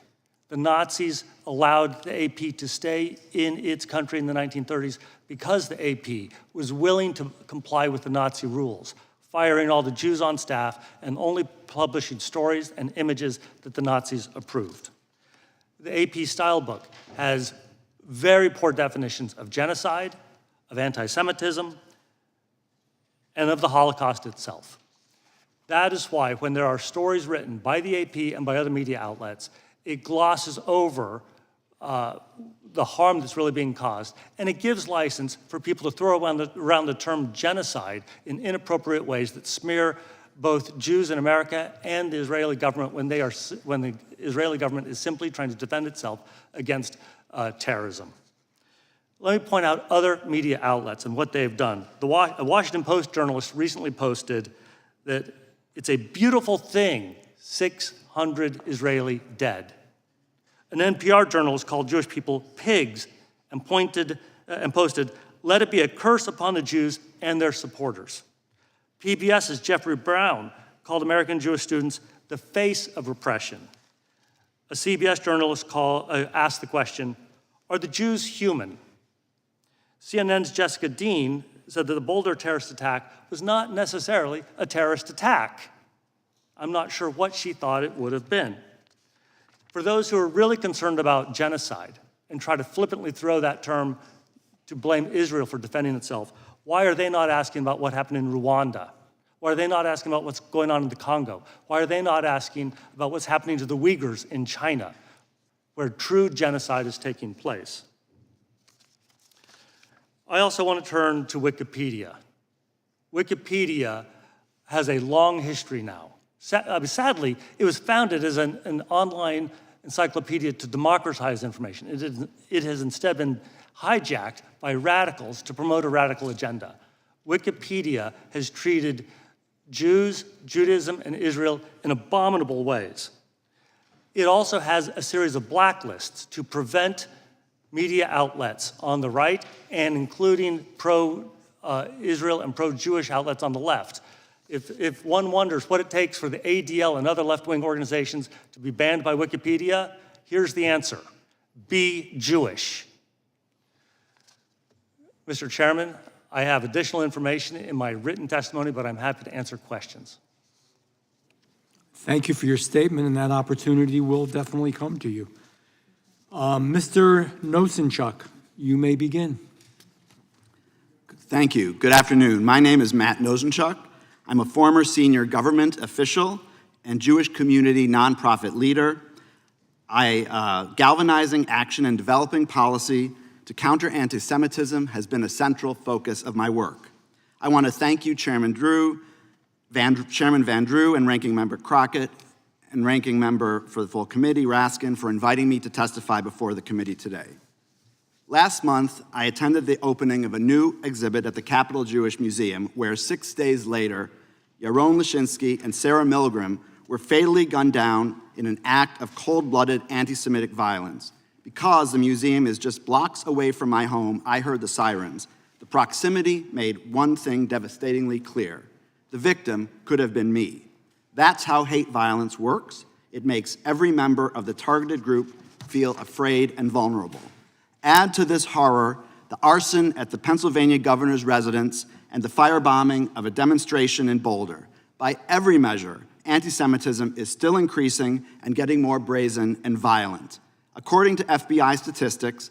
The Nazis allowed the AP to stay in its country in the 1930s because the AP was willing to comply with the Nazi rules, firing all the Jews on staff and only publishing stories and images that the Nazis approved. The AP style book has very poor definitions of genocide, of anti-Semitism, and of the Holocaust itself. That is why when there are stories written by the AP and by other media outlets, it glosses over the harm that's really being caused, and it gives license for people to throw around the term genocide in inappropriate ways that smear both Jews in America and the Israeli government when the Israeli government is simply trying to defend itself against terrorism. Let me point out other media outlets and what they've done. A Washington Post journalist recently posted that it's a beautiful thing, 600 Israeli dead. An NPR journalist called Jewish people pigs and posted, "Let it be a curse upon the Jews and their supporters." PBS's Jeffrey Brown called American Jewish students the face of repression. A CBS journalist asked the question, "Are the Jews human?" CNN's Jessica Dean said that the Boulder terrorist attack was not necessarily a terrorist attack. I'm not sure what she thought it would have been. For those who are really concerned about genocide and try to flippantly throw that term to blame Israel for defending itself, why are they not asking about what happened in Rwanda? Why are they not asking about what's going on in the Congo? Why are they not asking about what's happening to the Uyghurs in China, where true genocide is taking place? I also want to turn to Wikipedia. Wikipedia has a long history now. Sadly, it was founded as an online encyclopedia to democratize information. It has instead been hijacked by radicals to promote a radical agenda. Wikipedia has treated Jews, Judaism, and Israel in abominable ways. It also has a series of blacklists to prevent media outlets on the right, and including pro-Israel and pro-Jewish outlets on the left. If one wonders what it takes for the ADL and other left-wing organizations to be banned by Wikipedia, here's the answer: be Jewish. Mr. Chairman, I have additional information in my written testimony, but I'm happy to answer questions. Thank you for your statement, and that opportunity will definitely come to you. Mr. Nosenchuk, you may begin. Thank you. Good afternoon. My name is Matt Nosenchuk. I'm a former senior government official and Jewish community nonprofit leader. Galvanizing action and developing policy to counter anti-Semitism has been a central focus of my work. I want to thank you, Chairman Van Drew and Ranking Member Crockett, and Ranking Member for the full committee, Raskin, for inviting me to testify before the committee today. Last month, I attended the opening of a new exhibit at the Capitol Jewish Museum, where 6 days later, Yaron Lashinsky and Sarah Milgram were fatally gunned down in an act of cold-blooded anti-Semitic violence. Because the museum is just blocks away from my home, I heard the sirens. The proximity made one thing devastatingly clear. The victim could have been me. That's how hate violence works. It makes every member of the targeted group feel afraid and vulnerable. Add to this horror the arson at the Pennsylvania governor's residence and the firebombing of a demonstration in Boulder. By every measure, anti-Semitism is still increasing and getting more brazen and violent. According to FBI statistics,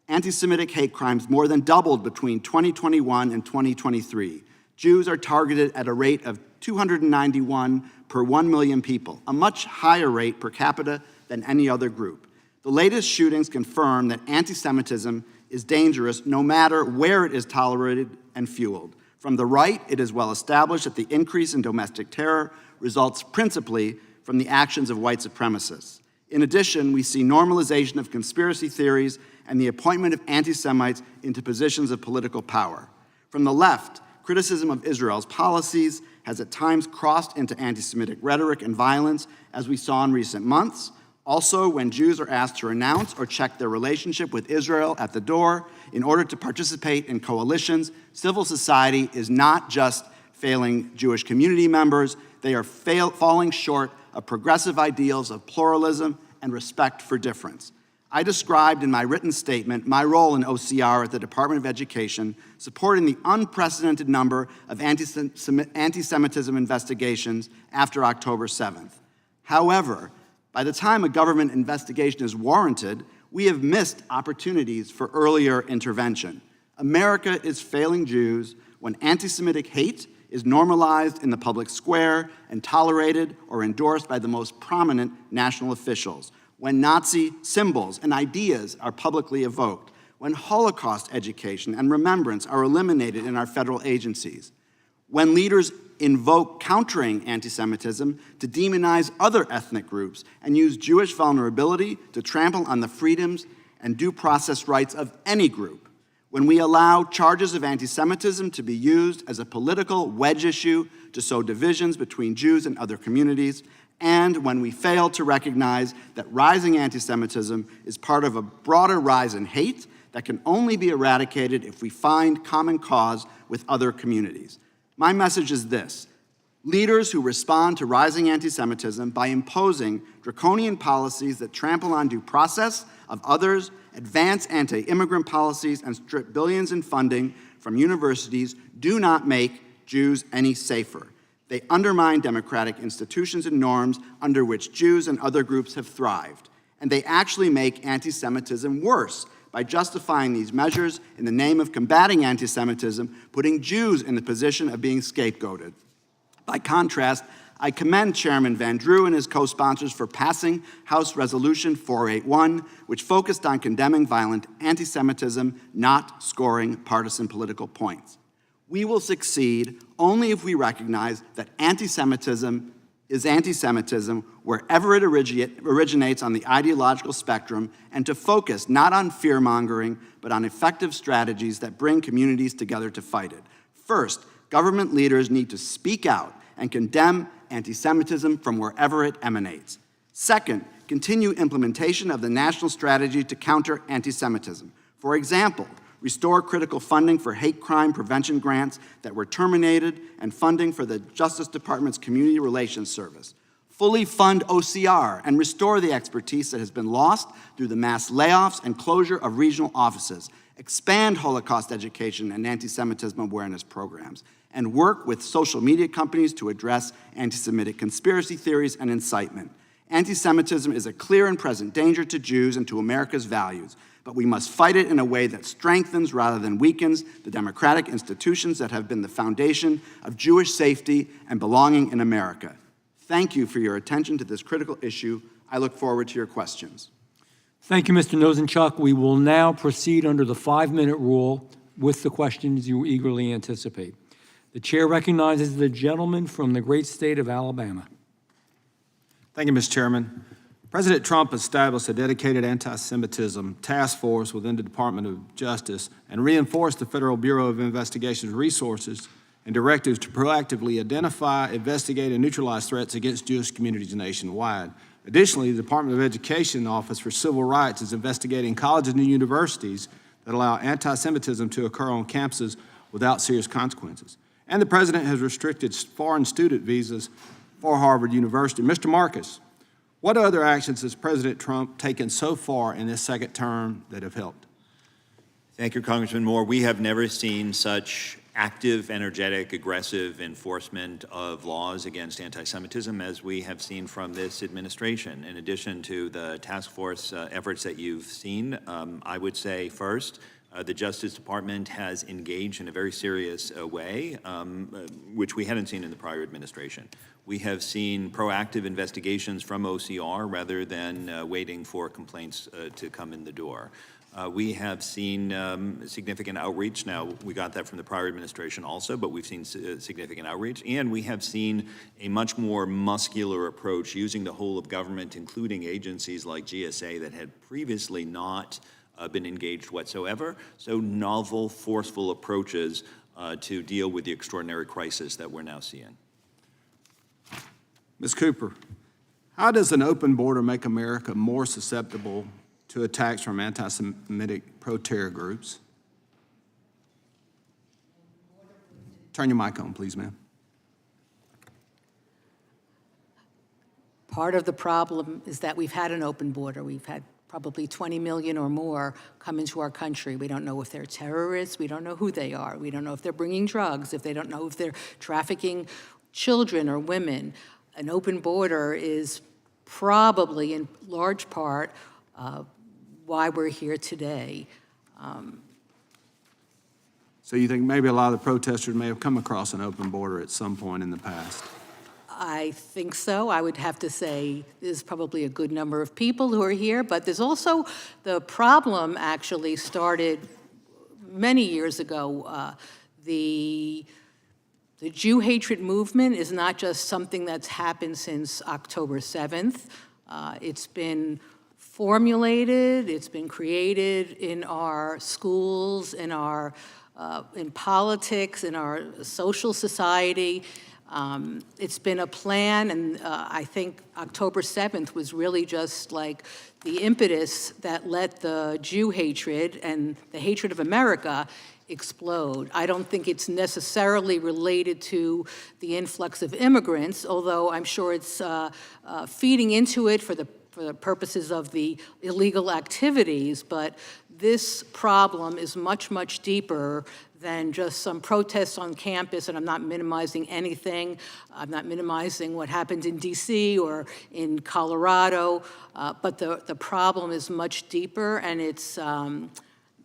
anti-Semitic hate crimes more than doubled between 2021 and 2023. Jews are targeted at a rate of 291 per 1 million people, a much higher rate per capita than any other group. The latest shootings confirm that anti-Semitism is dangerous no matter where it is tolerated and fueled. From the right, it is well established that the increase in domestic terror results principally from the actions of white supremacists. In addition, we see normalization of conspiracy theories and the appointment of anti-Semites into positions of political power. From the left, criticism of Israel's policies has at times crossed into anti-Semitic rhetoric and violence, as we saw in recent months. Also, when Jews are asked to renounce or check their relationship with Israel at the door in order to participate in coalitions, civil society is not just failing Jewish community members, they are falling short of progressive ideals of pluralism and respect for difference. I described in my written statement my role in OCR at the Department of Education, supporting the unprecedented number of anti-Semitism investigations after October 7th. However, by the time a government investigation is warranted, we have missed opportunities for earlier intervention. America is failing Jews when anti-Semitic hate is normalized in the public square and tolerated or endorsed by the most prominent national officials, when Nazi symbols and ideas are publicly evoked, when Holocaust education and remembrance are eliminated in our federal agencies, when leaders invoke countering anti-Semitism to demonize other ethnic groups and use Jewish vulnerability to trample on the freedoms and due process rights of any group, when we allow charges of anti-Semitism to be used as a political wedge issue to sow divisions between Jews and other communities, and when we fail to recognize that rising anti-Semitism is part of a broader rise in hate that can only be eradicated if we find common cause with other communities. My message is this: leaders who respond to rising anti-Semitism by imposing draconian policies that trample on due process of others, advance anti-immigrant policies, and strip billions in funding from universities do not make Jews any safer. They undermine democratic institutions and norms under which Jews and other groups have thrived. And they actually make anti-Semitism worse by justifying these measures in the name of combating anti-Semitism, putting Jews in the position of being scapegoated. By contrast, I commend Chairman Van Drew and his co-sponsors for passing House Resolution 481, which focused on condemning violent anti-Semitism, not scoring partisan political points. We will succeed only if we recognize that anti-Semitism is anti-Semitism wherever it originates on the ideological spectrum, and to focus not on fear-mongering, but on effective strategies that bring communities together to fight it. First, government leaders need to speak out and condemn anti-Semitism from wherever it emanates. Second, continue implementation of the national strategy to counter anti-Semitism. For example, restore critical funding for hate crime prevention grants that were terminated and funding for the Justice Department's Community Relations Service. Fully fund OCR and restore the expertise that has been lost through the mass layoffs and closure of regional offices. Expand Holocaust education and anti-Semitism awareness programs, and work with social media companies to address anti-Semitic conspiracy theories and incitement. Anti-Semitism is a clear and present danger to Jews and to America's values, but we must fight it in a way that strengthens rather than weakens the democratic institutions that have been the foundation of Jewish safety and belonging in America. Thank you for your attention to this critical issue. I look forward to your questions. Thank you, Mr. Nosenchuk. We will now proceed under the 5-minute rule with the questions you eagerly anticipate. The chair recognizes the gentleman from the great state of Alabama. Thank you, Mr. Chairman. President Trump established a dedicated anti-Semitism task force within the Department of Justice and reinforced the Federal Bureau of Investigation's resources and directives to proactively identify, investigate, and neutralize threats against Jewish communities nationwide. Additionally, the Department of Education Office for Civil Rights is investigating colleges and universities that allow anti-Semitism to occur on campuses without serious consequences. And the President has restricted foreign student visas for Harvard University. Mr. Marcus, what other actions has President Trump taken so far in this second term that have helped? Thank you, Congressman Moore. We have never seen such active, energetic, aggressive enforcement of laws against anti-Semitism as we have seen from this administration. In addition to the task force efforts that you've seen, I would say first, the Justice Department has engaged in a very serious way, which we hadn't seen in the prior administration. We have seen proactive investigations from OCR rather than waiting for complaints to come in the door. We have seen significant outreach. Now, we got that from the prior administration also, but we've seen significant outreach. And we have seen a much more muscular approach using the whole of government, including agencies like GSA that had previously not been engaged whatsoever. So novel, forceful approaches to deal with the extraordinary crisis that we're now seeing. Ms. Cooper, how does an open border make America more susceptible to attacks from anti-Semitic pro-terror groups? Turn your mic on, please, ma'am. Part of the problem is that we've had an open border. We've had probably 20 million or more come into our country. We don't know if they're terrorists. We don't know who they are. We don't know if they're bringing drugs, if they don't know if they're trafficking children or women. An open border is probably, in large part, why we're here today. So you think maybe a lot of the protesters may have come across an open border at some point in the past? I think so. I would have to say there's probably a good number of people who are here, but there's also the problem actually started many years ago. The Jew hatred movement is not just something that's happened since October 7th. It's been formulated, it's been created in our schools, in politics, in our social society. It's been a plan, and I think October 7th was really just like the impetus that let the Jew hatred and the hatred of America explode. I don't think it's necessarily related to the influx of immigrants, although I'm sure it's feeding into it for the purposes of the illegal activities, but this problem is much, much deeper than just some protests on campus, and I'm not minimizing anything. I'm not minimizing what happened in DC or in Colorado, but the problem is much deeper, and it's a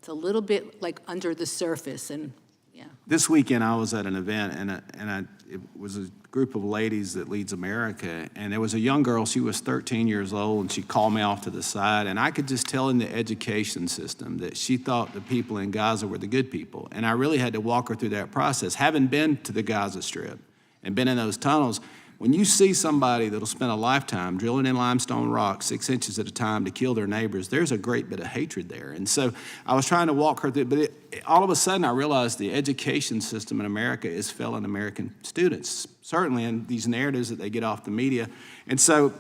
little bit like under the surface, and yeah. This weekend, I was at an event, and it was a group of ladies that leads America, and there was a young girl, she was 13 years old, and she called me off to the side, and I could just tell in the education system that she thought the people in Gaza were the good people, and I really had to walk her through that process. Having been to the Gaza Strip and been in those tunnels, when you see somebody that'll spend a lifetime drilling in limestone rock 6 inches at a time to kill their neighbors, there's a great bit of hatred there. And so I was trying to walk her through, but all of a sudden I realized the education system in America is failing American students, certainly in these narratives that they get off the media. And so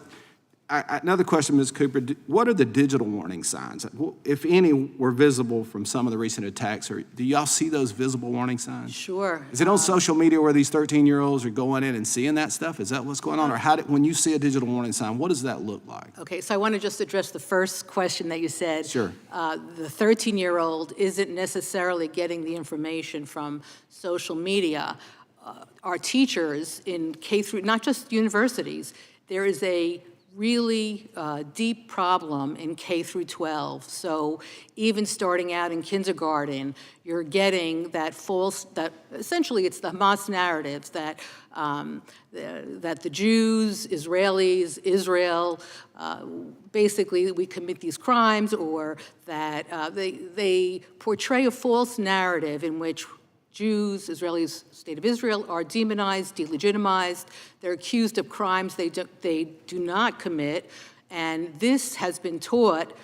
another question, Ms. Cooper, what are the digital warning signs? If any were visible from some of the recent attacks, or do y'all see those visible warning signs? Sure. Is it on social media where these 13-year-olds are going in and seeing that stuff? Is that what's going on? Or when you see a digital warning sign, what does that look like? Okay, so I want to just address the first question that you said. Sure. The 13-year-old isn't necessarily getting the information from social media. Our teachers in K through, not just universities, there is a really deep problem in K through 12. So even starting out in kindergarten, you're getting that essentially it's the Hamas narratives that the Jews, Israelis, Israel, basically we commit these crimes, or that they portray a false narrative in which Jews, Israelis, State of Israel, are demonized, delegitimized. They're accused of crimes they do not commit. And this has been taught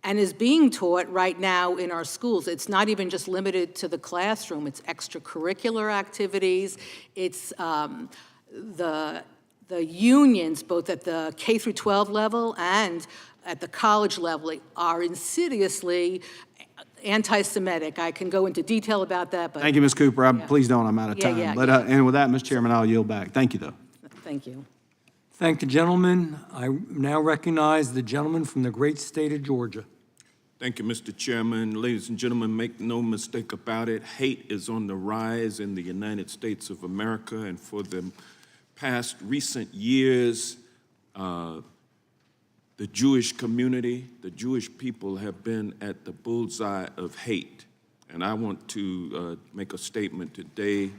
and is being taught right now in our schools. It's not even just limited to the classroom. It's extracurricular activities. It's the unions, both at the K through 12 level and at the college level, are insidiously anti-Semitic. I can go into detail about that, but Thank you, Ms. Cooper. Please don't, I'm out of time. Yeah, But, yeah. and with that, Mr. Chairman, I'll yield back. Thank you, though. thank you. Thank the gentleman. I now recognize the gentleman from the great state of Georgia. Thank you, Mr. Chairman. Ladies and gentlemen, make no mistake about it, hate is on the rise in the United States of America, and for the past recent years, the Jewish community, the Jewish people have been at the bullseye of hate. And I want to make a statement today.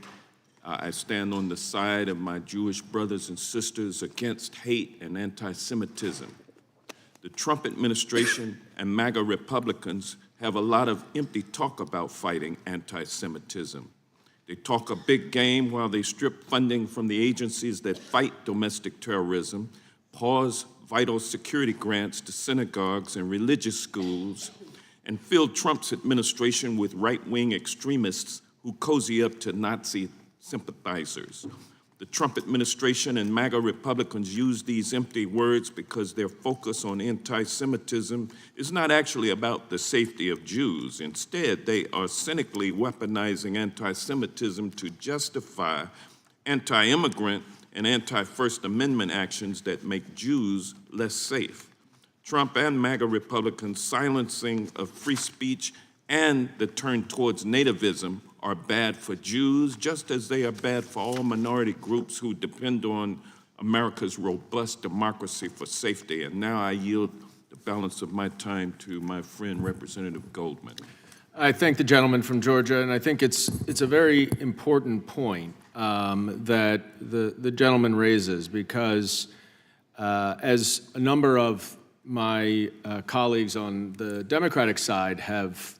I stand on the side of my Jewish brothers and sisters against hate and anti-Semitism. The Trump administration and MAGA Republicans have a lot of empty talk about fighting anti-Semitism. They talk a big game while they strip funding from the agencies that fight domestic terrorism, pause vital security grants to synagogues and religious schools, and fill Trump's administration with right-wing extremists who cozy up to Nazi sympathizers. The Trump administration and MAGA Republicans use these empty words because their focus on anti-Semitism is not actually about the safety of Jews. Instead, they are cynically weaponizing anti-Semitism to justify anti-immigrant and anti-First Amendment actions that make Jews less safe. Trump and MAGA Republicans silencing of free speech and the turn towards nativism are bad for Jews, just as they are bad for all minority groups who depend on America's robust democracy for safety. And now I yield the balance of my time to my friend, Representative Goldman. I thank the gentleman from Georgia, and I think it's a very important point that the gentleman raises, because as a number of my colleagues on the Democratic side have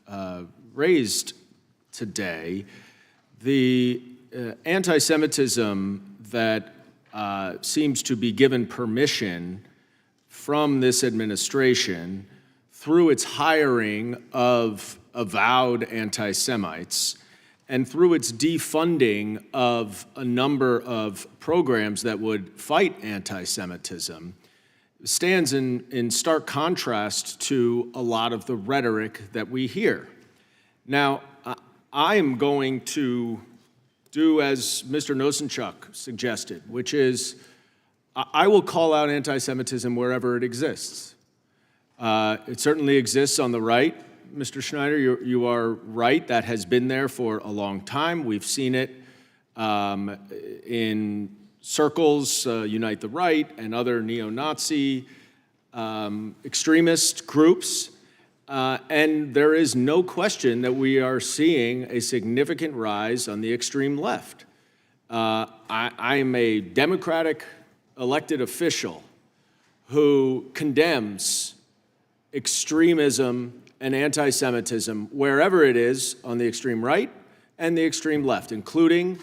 raised today, the anti-Semitism that seems to be given permission from this administration through its hiring of avowed anti-Semites and through its defunding of a number of programs that would fight anti-Semitism stands in stark contrast to a lot of the rhetoric that we hear. Now, I am going to do as Mr. Nosenchuk suggested, which is I will call out anti-Semitism wherever it exists. It certainly exists on the right. Mr. Schneider, you are right. That has been there for a long time. We've seen it in circles, Unite the Right, and other neo-Nazi extremist groups. And there is no question that we are seeing a significant rise on the extreme left. I am a Democratic elected official who condemns extremism and anti-Semitism wherever it is on the extreme right and the extreme left, including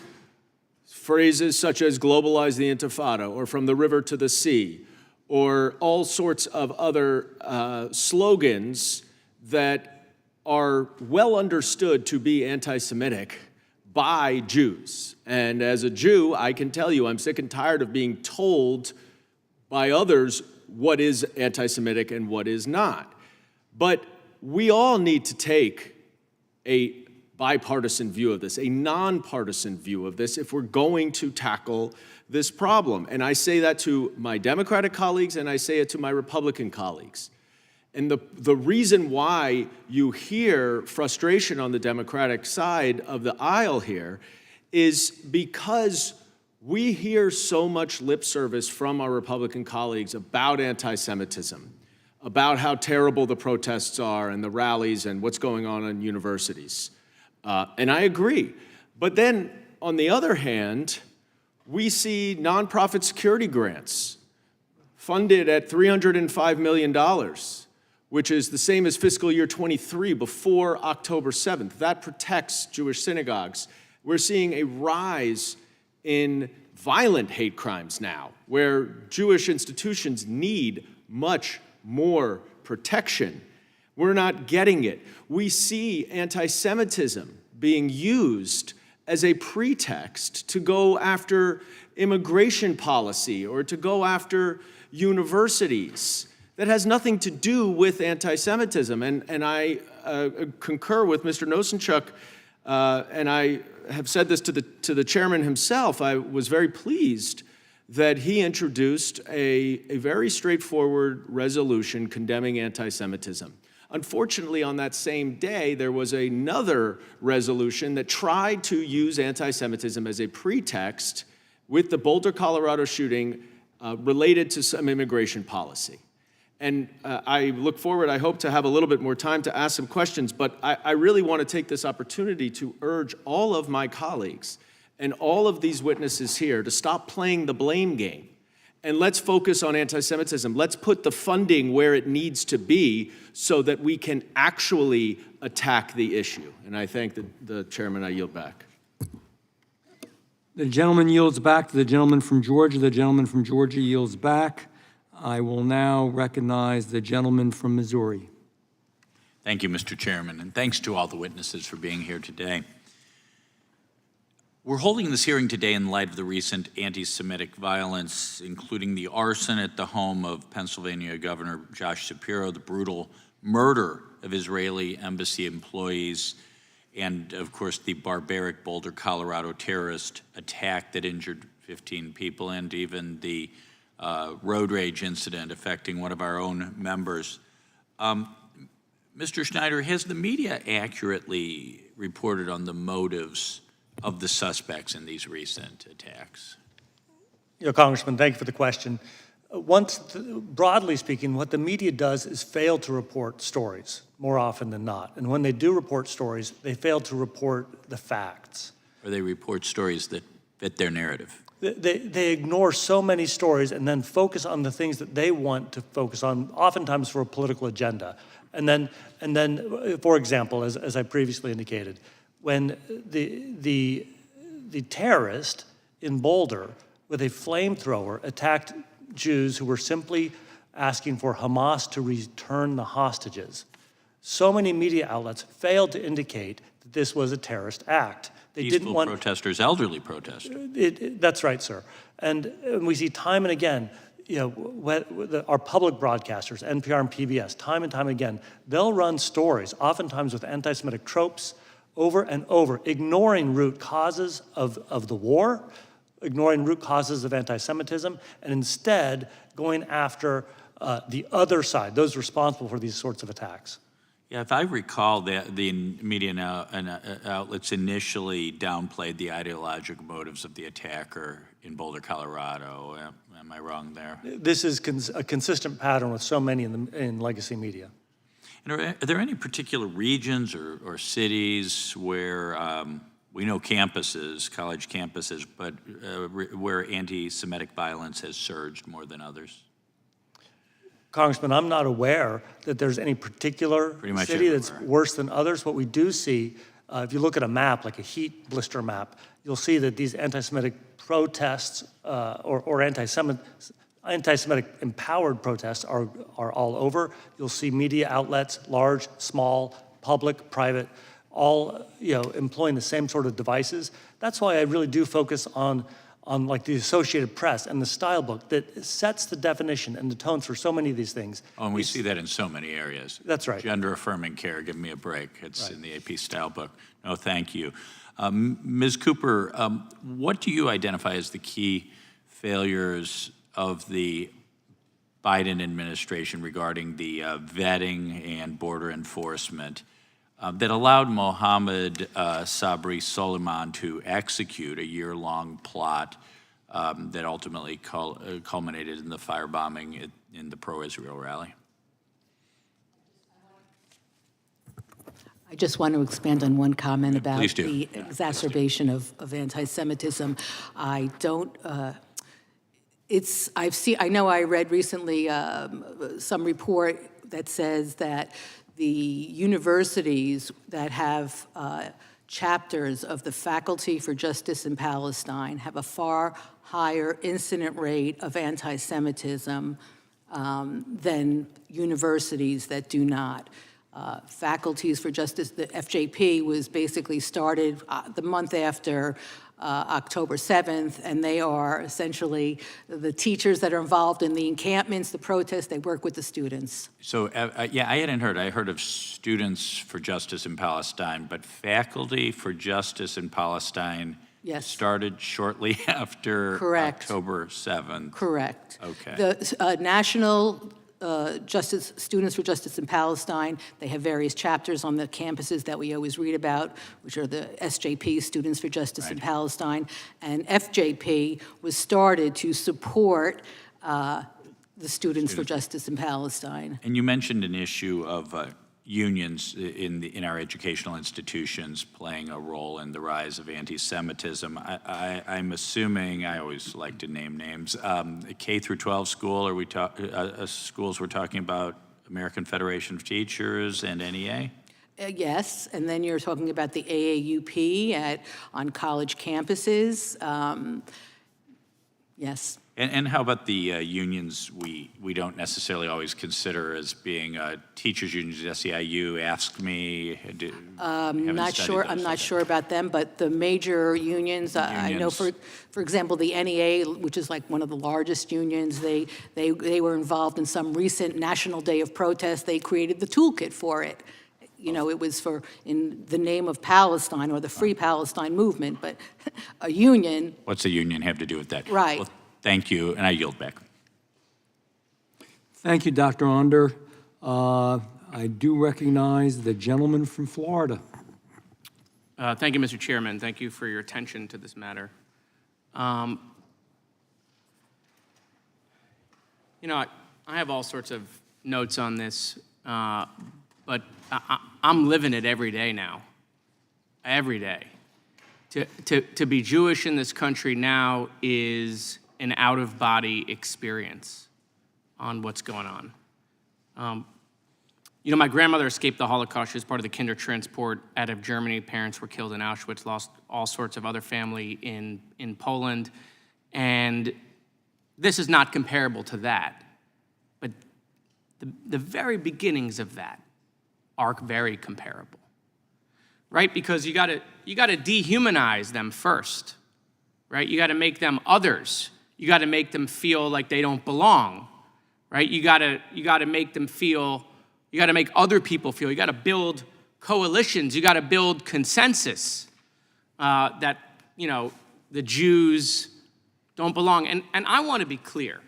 phrases such as globalize the intifada or from the river to the sea, or all sorts of other slogans that are well understood to be anti-Semitic by Jews. And as a Jew, I can tell you I'm sick and tired of being told by others what is anti-Semitic and what is not. But we all need to take a bipartisan view of this, a nonpartisan view of this, if we're going to tackle this problem. And I say that to my Democratic colleagues, and I say it to my Republican colleagues. And the reason why you hear frustration on the Democratic side of the aisle here is because We hear so much lip service from our Republican colleagues about anti-Semitism, about how terrible the protests are and the rallies and what's going on in universities. And I agree. But then, on the other hand, we see nonprofit security grants funded at $305 million, which is the same as fiscal year 23 before October 7th. That protects Jewish synagogues. We're seeing a rise in violent hate crimes now, where Jewish institutions need much more protection. We're not getting it. We see anti-Semitism being used as a pretext to go after immigration policy or to go after universities. That has nothing to do with anti-Semitism. And I concur with Mr. Nosenchuk, and I have said this to the chairman himself. I was very pleased that he introduced a very straightforward resolution condemning anti-Semitism. Unfortunately, on that same day, there was another resolution that tried to use anti-Semitism as a pretext with the Boulder, Colorado shooting related to some immigration policy. And I look forward, I hope to have a little bit more time to ask some questions, but I really want to take this opportunity to urge all of my colleagues and all of these witnesses here to stop playing the blame game. And let's focus on anti-Semitism. Let's put the funding where it needs to be so that we can actually attack the issue. And I thank the chairman. I yield back. The gentleman yields back to the gentleman from Georgia. The gentleman from Georgia yields back. I will now recognize the gentleman from Missouri. Thank you, Mr. Chairman, and thanks to all the witnesses for being here today. We're holding this hearing today in light of the recent anti-Semitic violence, including the arson at the home of Pennsylvania Governor Josh Shapiro, the brutal murder of Israeli embassy employees, and of course the barbaric Boulder, Colorado terrorist attack that injured 15 people, and even the road rage incident affecting one of our own members. Mr. Schneider, has the media accurately reported on the motives of the suspects in these recent attacks? Congressman, thank you for the question. Broadly speaking, what the media does is fail to report stories more often than not. And when they do report stories, they fail to report the facts. Or they report stories that fit their narrative? They ignore so many stories and then focus on the things that they want to focus on, oftentimes for a political agenda. And then, for example, as I previously indicated, when the terrorist in Boulder with a flamethrower attacked Jews who were simply asking for Hamas to return the hostages, so many media outlets failed to indicate that this was a terrorist act. They didn't want protesters, elderly protesters. That's right, sir. And we see time and again, our public broadcasters, NPR and PBS, time and time again, they'll run stories, oftentimes with anti-Semitic tropes, over and over, ignoring root causes of the war, ignoring root causes of anti-Semitism, and instead going after the other side, those responsible for these sorts of attacks. Yeah, if I recall, the media outlets initially downplayed the ideological motives of the attacker in Boulder, Colorado. Am I wrong there? This is a consistent pattern with so many in legacy media. And are there any particular regions or cities where we know campuses, college campuses, but where anti-Semitic violence has surged more than others? Congressman, I'm not aware that there's any particular city that's worse than others. What we do see, if you look at a map, like a heat blister map, you'll see that these anti-Semitic protests or anti-Semitic empowered protests are all over. You'll see media outlets, large, small, public, private, all employing the same sort of devices. That's why I really do focus on like the Associated Press and the Style Book that sets the definition and the tones for so many of these things. Oh, and we see that in so many areas. That's right. Gender-affirming care, give me a break. It's right in the AP Style Book. No, thank you. Ms. Cooper, what do you identify as the key failures of the Biden administration regarding the vetting and border enforcement that allowed Mohammed Sabri Soliman to execute a year-long plot that ultimately culminated in the firebombing in the pro-Israel rally. I just want to expand on one comment about Please do. the exacerbation of anti-Semitism. I don't, I know I read recently some report that says that the universities that have chapters of the Faculty for Justice in Palestine have a far higher incident rate of anti-Semitism than universities that do not. Faculties for Justice, the FJP was basically started the month after October 7th, and they are essentially the teachers that are involved in the encampments, the protests, they work with the students. So, yeah, I hadn't heard. I heard of Students for Justice in Palestine, but Faculty for Justice in Palestine Yes. started shortly after Correct. October 7th. Correct. Okay. The National Students for Justice in Palestine, they have various chapters on the campuses that we always read about, which are the SJP, Students for Justice in Palestine, and FJP was started to support the Students for Justice in Palestine. And you mentioned an issue of unions in our educational institutions playing a role in the rise of anti-Semitism. I'm assuming, I always like to name names, K through 12 school, are we schools we're talking about American Federation of Teachers and NEA? Yes, and then you're talking about the AAUP on college campuses. Yes. And how about the unions we don't necessarily always consider as being teachers' unions, SEIU, Ask Me? I'm not sure about them, but the major unions, I know, for example, the NEA, which is like one of the largest unions, they were involved in some recent National Day of Protest. They created the toolkit for it. You know, it was in the name of Palestine or the Free Palestine movement, but a union. What's a union have to do with that? Right. Well, thank you, and I yield back. Thank you, Dr. Onder. I do recognize the gentleman from Florida. Thank you, Mr. Chairman. Thank you for your attention to this matter. You know, I have all sorts of notes on this, but I'm living it every day now. Every day. To be Jewish in this country now is an out-of-body experience on what's going on. You know, my grandmother escaped the Holocaust. She was part of the Kindertransport out of Germany. Parents were killed in Auschwitz, lost all sorts of other family in Poland. And this is not comparable to that. But the very beginnings of that are very comparable, right? Because you gotta dehumanize them first, right? You gotta make them others. You gotta make them feel like they don't belong, right? You gotta make them feel, you gotta make other people feel, you gotta build coalitions, you gotta build consensus that, you know, the Jews don't belong. And I wanna be clear.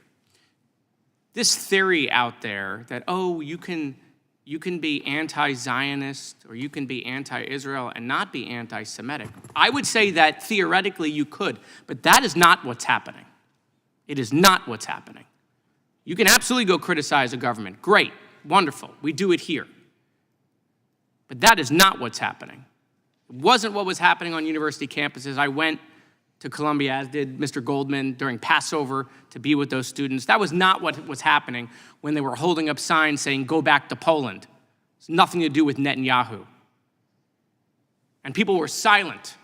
This theory out there that, oh, you can be anti-Zionist or you can be anti-Israel and not be anti-Semitic. I would say that theoretically you could, but that is not what's happening. It is not what's happening. You can absolutely go criticize a government. Great, wonderful, we do it here. But that is not what's happening. It wasn't what was happening on university campuses. I went to Columbia, as did Mr. Goldman, during Passover to be with those students. That was not what was happening when they were holding up signs saying, go back to Poland. It's nothing to do with Netanyahu. And people were silent.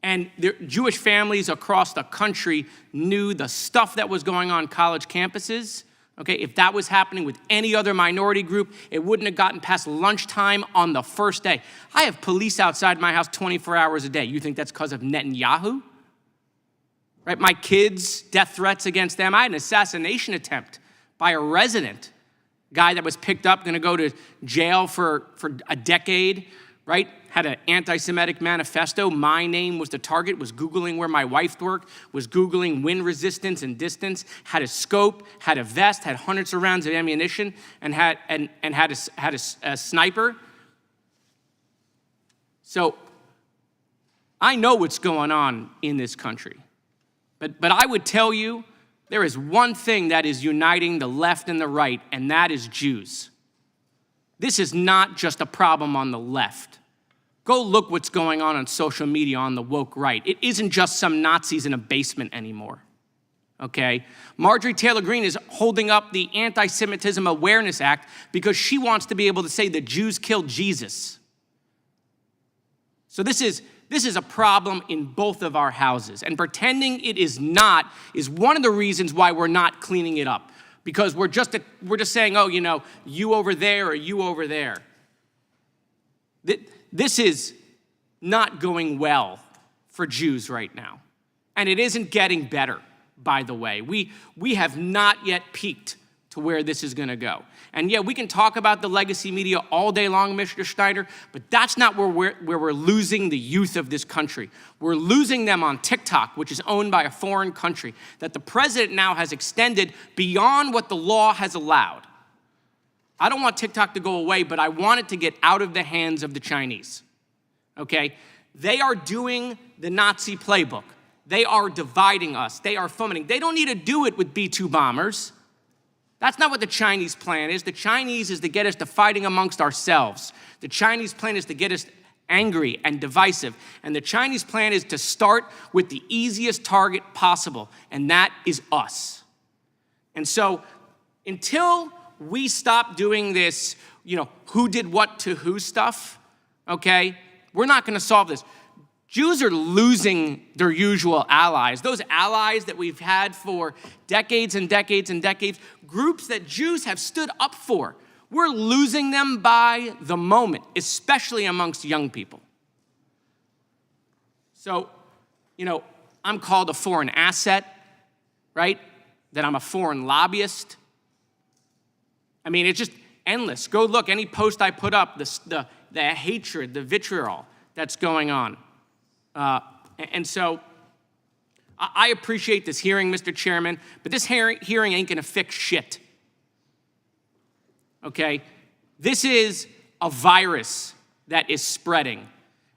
And Jewish families across the country knew the stuff that was going on college campuses. Okay, if that was happening with any other minority group, it wouldn't have gotten past lunchtime on the first day. I have police outside my house 24 hours a day. You think that's because of Netanyahu? Right, my kids, death threats against them. I had an assassination attempt by a resident, guy that was picked up, gonna go to jail for a decade, right? Had an anti-Semitic manifesto. My name was the target, was Googling where my wife worked, was Googling wind resistance and distance, had a scope, had a vest, had hundreds of rounds of ammunition, and had a sniper. So I know what's going on in this country. But I would tell you, there is one thing that is uniting the left and the right, and that is Jews. This is not just a problem on the left. Go look what's going on social media on the woke right. It isn't just some Nazis in a basement anymore, okay? Marjorie Taylor Greene is holding up the Anti-Semitism Awareness Act because she wants to be able to say the Jews killed Jesus. So this is a problem in both of our houses, and pretending it is not is one of the reasons why we're not cleaning it up, because we're just saying, oh, you know, you over there or you over there. This is not going well for Jews right now, and it isn't getting better, by the way. We have not yet peaked to where this is going to go. And yeah, we can talk about the legacy media all day long, Mr. Schneider, but that's not where we're losing the youth of this country. We're losing them on TikTok, which is owned by a foreign country, that the president now has extended beyond what the law has allowed. I don't want TikTok to go away, but I want it to get out of the hands of the Chinese, okay? They are doing the Nazi playbook. They are dividing us. They are fomenting. They don't need to do it with B-2 bombers. That's not what the Chinese plan is. The Chinese is to get us to fighting amongst ourselves. The Chinese plan is to get us angry and divisive. And the Chinese plan is to start with the easiest target possible, and that is us. And so until we stop doing this, you know, who did what to who stuff, okay, we're not going to solve this. Jews are losing their usual allies, those allies that we've had for decades and decades and decades, groups that Jews have stood up for. We're losing them by the moment, especially amongst young people. So, you know, I'm called a foreign asset, right? That I'm a foreign lobbyist. I mean, it's just endless. Go look, any post I put up, the hatred, the vitriol that's going on. And so I appreciate this hearing, Mr. Chairman, but this hearing ain't gonna fix shit, okay? This is a virus that is spreading.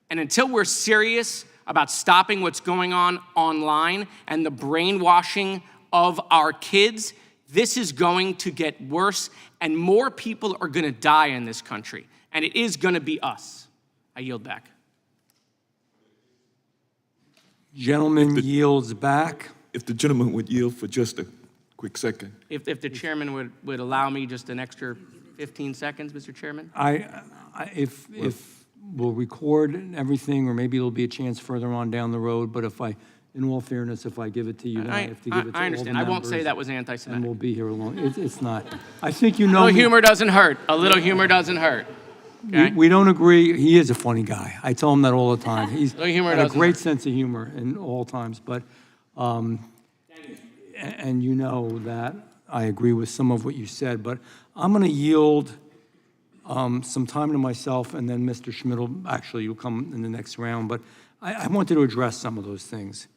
And until we're serious about stopping what's going on online and the brainwashing of our kids, this is going to get worse and more people are gonna die in this country. And it is gonna be us. I yield back. Gentleman yields back. If the gentleman would yield for just a quick second. If the chairman would allow me just an extra 15 seconds, Mr. Chairman? If we'll record everything, or maybe there'll be a chance further on down the road, but in all fairness, if I give it to you, then I have to give it to all the I understand. I won't say members, that was anti-Semitic. and we'll be here alone. It's not. I think you A know little me. humor doesn't hurt. A little humor doesn't hurt. Okay? We don't agree. He is a funny guy. I tell him that all the time. He's Little humor got a doesn't great hurt. sense of humor in all times, but, and you know that I agree with some of what you said, but I'm going to yield some time to myself, and then Mr. Schmidt you'll come in the next round, but I wanted to address some of those things.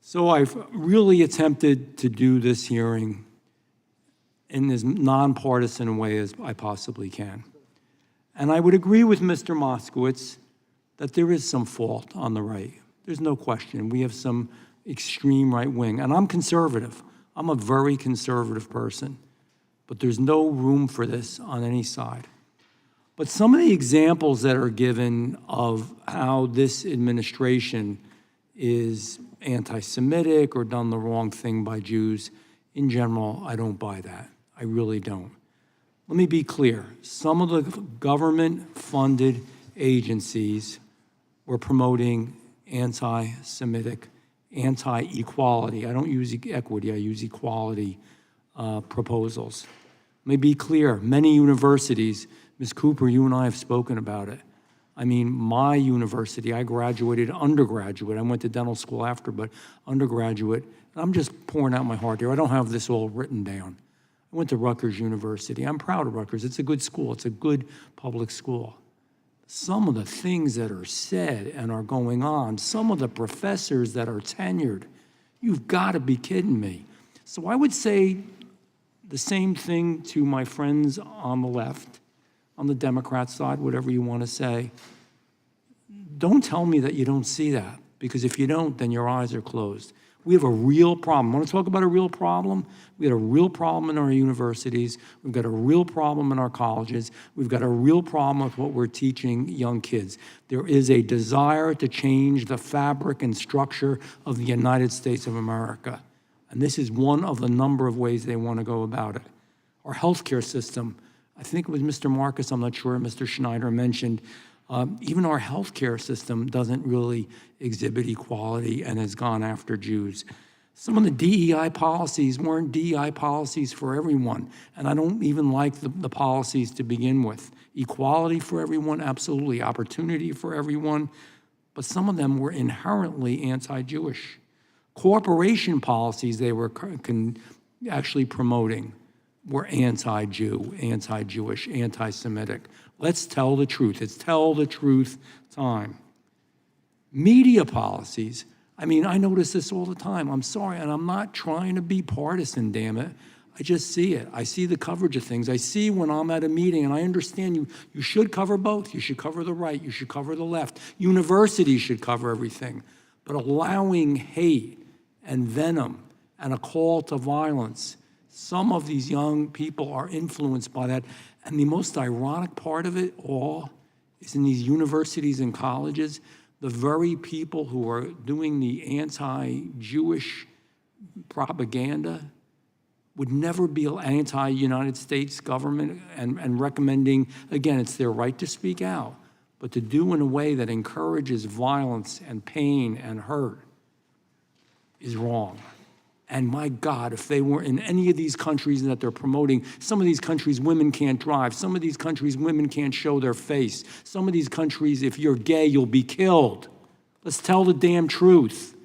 So I've really attempted to do this hearing in as nonpartisan a way as I possibly can. And I would agree with Mr. Moskowitz that there is some fault on the right. There's no question. We have some extreme right wing, and I'm conservative. I'm a very conservative person, but there's no room for this on any side. But some of the examples that are given of how this administration is anti-Semitic or done the wrong thing by Jews, in general, I don't buy that. I really don't. Let me be clear. Some of the government-funded agencies were promoting anti-Semitic, anti-equality. I don't use equity, I use equality proposals. Let me be clear. Many universities, Ms. Cooper, you and I have spoken about it. I mean, my university, I graduated undergraduate. I went to dental school after, but undergraduate. I'm just pouring out my heart here. I don't have this all written down. I went to Rutgers University. I'm proud of Rutgers. It's a good school. It's a good public school. Some of the things that are said and are going on, some of the professors that are tenured, you've got to be kidding me. So I would say the same thing to my friends on the left, on the Democrat side, whatever you want to say. Don't tell me that you don't see that, because if you don't, then your eyes are closed. We have a real problem. Want to talk about a real problem? We had a real problem in our universities. We've got a real problem in our colleges. We've got a real problem with what we're teaching young kids. There is a desire to change the fabric and structure of the United States of America. And this is one of the number of ways they want to go about it. Our healthcare system, I think it was Mr. Marcus, I'm not sure, Mr. Schneider mentioned, even our healthcare system doesn't really exhibit equality and has gone after Jews. Some of the DEI policies weren't DEI policies for everyone, and I don't even like the policies to begin with. Equality for everyone, absolutely. Opportunity for everyone, but some of them were inherently anti-Jewish. Corporation policies they were actually promoting were anti-Jew, anti-Jewish, anti-Semitic. Let's tell the truth. It's tell the truth time. Media policies, I mean, I notice this all the time. I'm sorry, and I'm not trying to be partisan, damn it. I just see it. I see the coverage of things. I see when I'm at a meeting, and I understand you should cover both. You should cover the right. You should cover the left. Universities should cover everything. But allowing hate and venom and a call to violence, some of these young people are influenced by that. And the most ironic part of it all is in these universities and colleges, the very people who are doing the anti-Jewish propaganda would never be anti-United States government and recommending, again, it's their right to speak out, but to do in a way that encourages violence and pain and hurt is wrong. And my God, if they were in any of these countries that they're promoting, some of these countries, women can't drive. Some of these countries, women can't show their face. Some of these countries, if you're gay, you'll be killed. Let's tell the damn truth.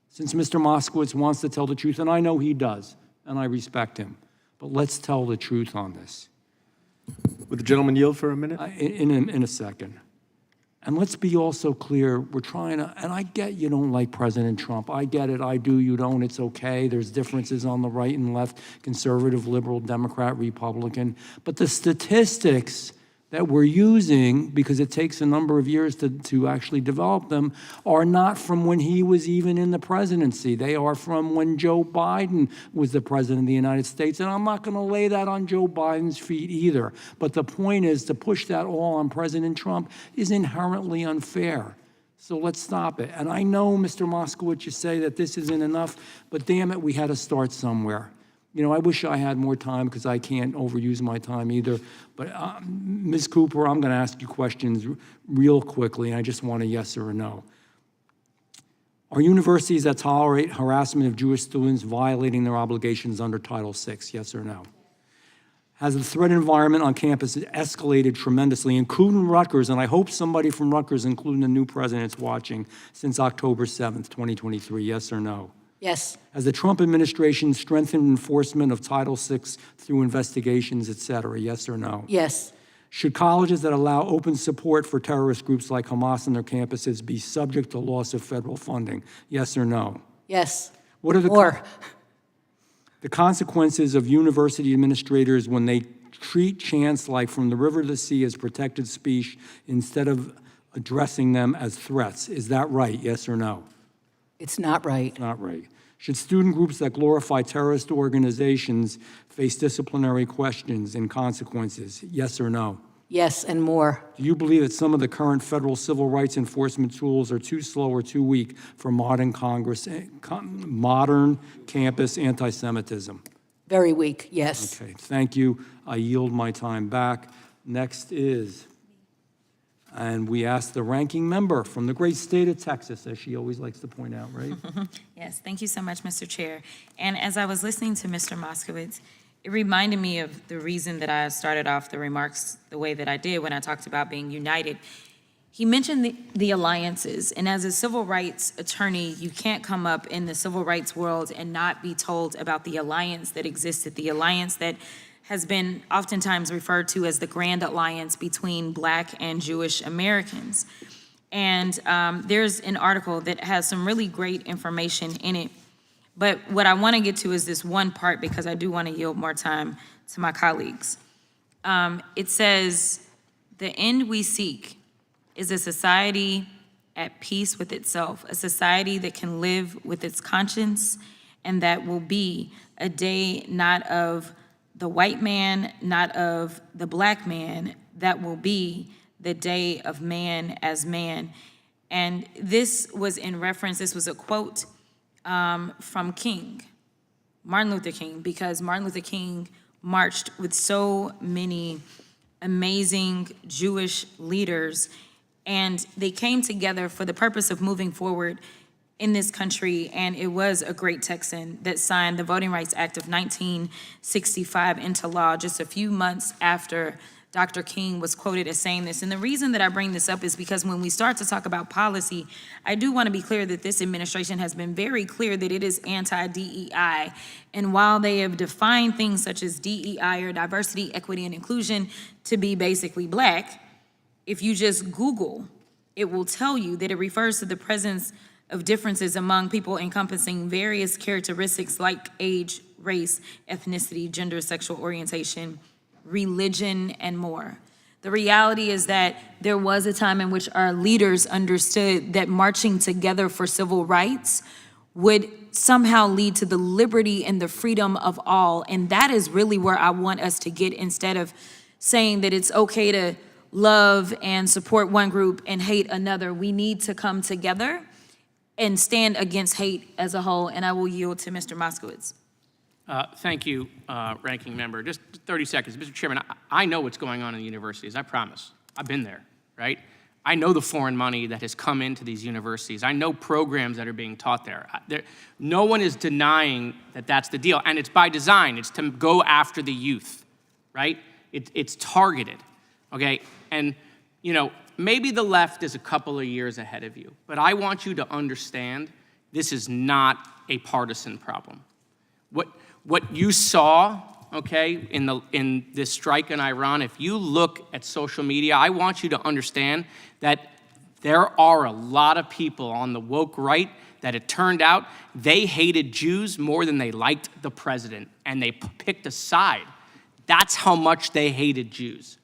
Since Mr. Moskowitz wants to tell the truth, and I know he does, and I respect him, but let's tell the truth on this. Would the gentleman yield for a minute? In a second. And let's be also clear, we're trying to, and I get you don't like President Trump. I get it, I do, you don't, it's okay. There's differences on the right and left, conservative, liberal, Democrat, Republican. But the statistics that we're using, because it takes a number of years to actually develop them, are not from when he was even in the presidency. They are from when Joe Biden was the president of the United States. And I'm not going to lay that on Joe Biden's feet either. But the point is, to push that all on President Trump is inherently unfair. So let's stop it. And I know, Mr. Moskowitz, you say that this isn't enough, but damn it, we had to start somewhere. You know, I wish I had more time because I can't overuse my time either. But Ms. Cooper, I'm going to ask you questions real quickly, and I just want a yes or a no. Are universities that tolerate harassment of Jewish students violating their obligations under Title VI, yes or no? Has the threat environment on campus escalated tremendously, including Rutgers, and I hope somebody from Rutgers, including the new president, is watching, since October 7th, 2023, yes or no? Yes. Has the Trump administration strengthened enforcement of Title VI through investigations, et cetera, yes or no? Yes. Should colleges that allow open support for terrorist groups like Hamas on their campuses be subject to loss of federal funding, yes or no? Yes. What are the consequences of university administrators when they treat chants like From the River to the Sea as protected speech instead of addressing them as threats? Is that right, yes or no? It's not right. Not right. Should student groups that glorify terrorist organizations face disciplinary questions and consequences? Yes or no? Yes, and more. Do you believe that some of the current federal civil rights enforcement tools are too slow or too weak for modern campus anti-Semitism? Very weak, yes. Okay, thank you. I yield my time back. Next is, and we ask the ranking member from the great state of Texas, as she always likes to point out, right? Yes, thank you so much, Mr. Chair. And as I was listening to Mr. Moskowitz, it reminded me of the reason that I started off the remarks the way that I did when I talked about being united. He mentioned the alliances, and as a civil rights attorney, you can't come up in the civil rights world and not be told about the alliance that existed, the alliance that has been oftentimes referred to as the Grand Alliance between Black and Jewish Americans. And there's an article that has some really great information in it. But what I want to get to is this one part, because I do want to yield more time to my colleagues. It says, the end we seek is a society at peace with itself, a society that can live with its conscience, and that will be a day not of the white man, not of the black man, that will be the day of man as man. And this was in reference, this was a quote from King, Martin Luther King, because Martin Luther King marched with so many amazing Jewish leaders, and they came together for the purpose of moving forward in this country, and it was a great Texan that signed the Voting Rights Act of 1965 into law just a few months after Dr. King was quoted as saying this. And the reason that I bring this up is because when we start to talk about policy, I do want to be clear that this administration has been very clear that it is anti-DEI. And while they have defined things such as DEI or diversity, equity, and inclusion to be basically black, if you just Google, it will tell you that it refers to the presence of differences among people encompassing various characteristics like age, race, ethnicity, gender, sexual orientation, religion, and more. The reality is that there was a time in which our leaders understood that marching together for civil rights would somehow lead to the liberty and the freedom of all. And that is really where I want us to get, instead of saying that it's okay to love and support one group and hate another. We need to come together and stand against hate as a whole. And I will yield to Mr. Moskowitz. Thank you, Ranking Member. Just 30 seconds. Mr. Chairman, I know what's going on in the universities, I promise. I've been there, right? I know the foreign money that has come into these universities. I know programs that are being taught there. No one is denying that that's the deal, and it's by design. It's to go after the youth, right? It's targeted, okay? And, you know, maybe the left is a couple of years ahead of you, but I want you to understand this is not a partisan problem. What you saw, okay, in this strike in Iran, if you look at social media, I want you to understand that there are a lot of people on the woke right that it turned out they hated Jews more than they liked the president, and they picked a side. That's how much they hated Jews.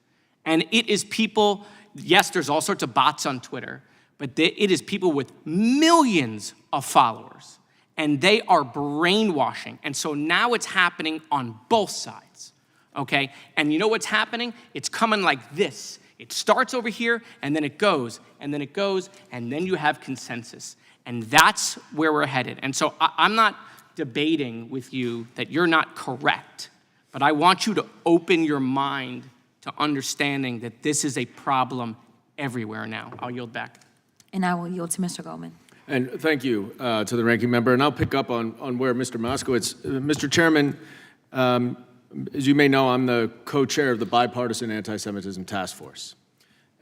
And it is people, yes, there's all sorts of bots on Twitter, but it is people with millions of followers. And they are brainwashing. And so now it's happening on both sides, okay? And you know what's happening? It's coming like this. It starts over here, and then it goes, and then it goes, and then you have consensus. And that's where we're headed. And so I'm not debating with you that you're not correct, but I want you to open your mind to understanding that this is a problem everywhere now. I'll yield back. And I will yield to Mr. Goldman. And thank you to the ranking member. And I'll pick up on where Mr. Moskowitz, Mr. Chairman, as you may know, I'm the co-chair of the Bipartisan Anti-Semitism Task Force.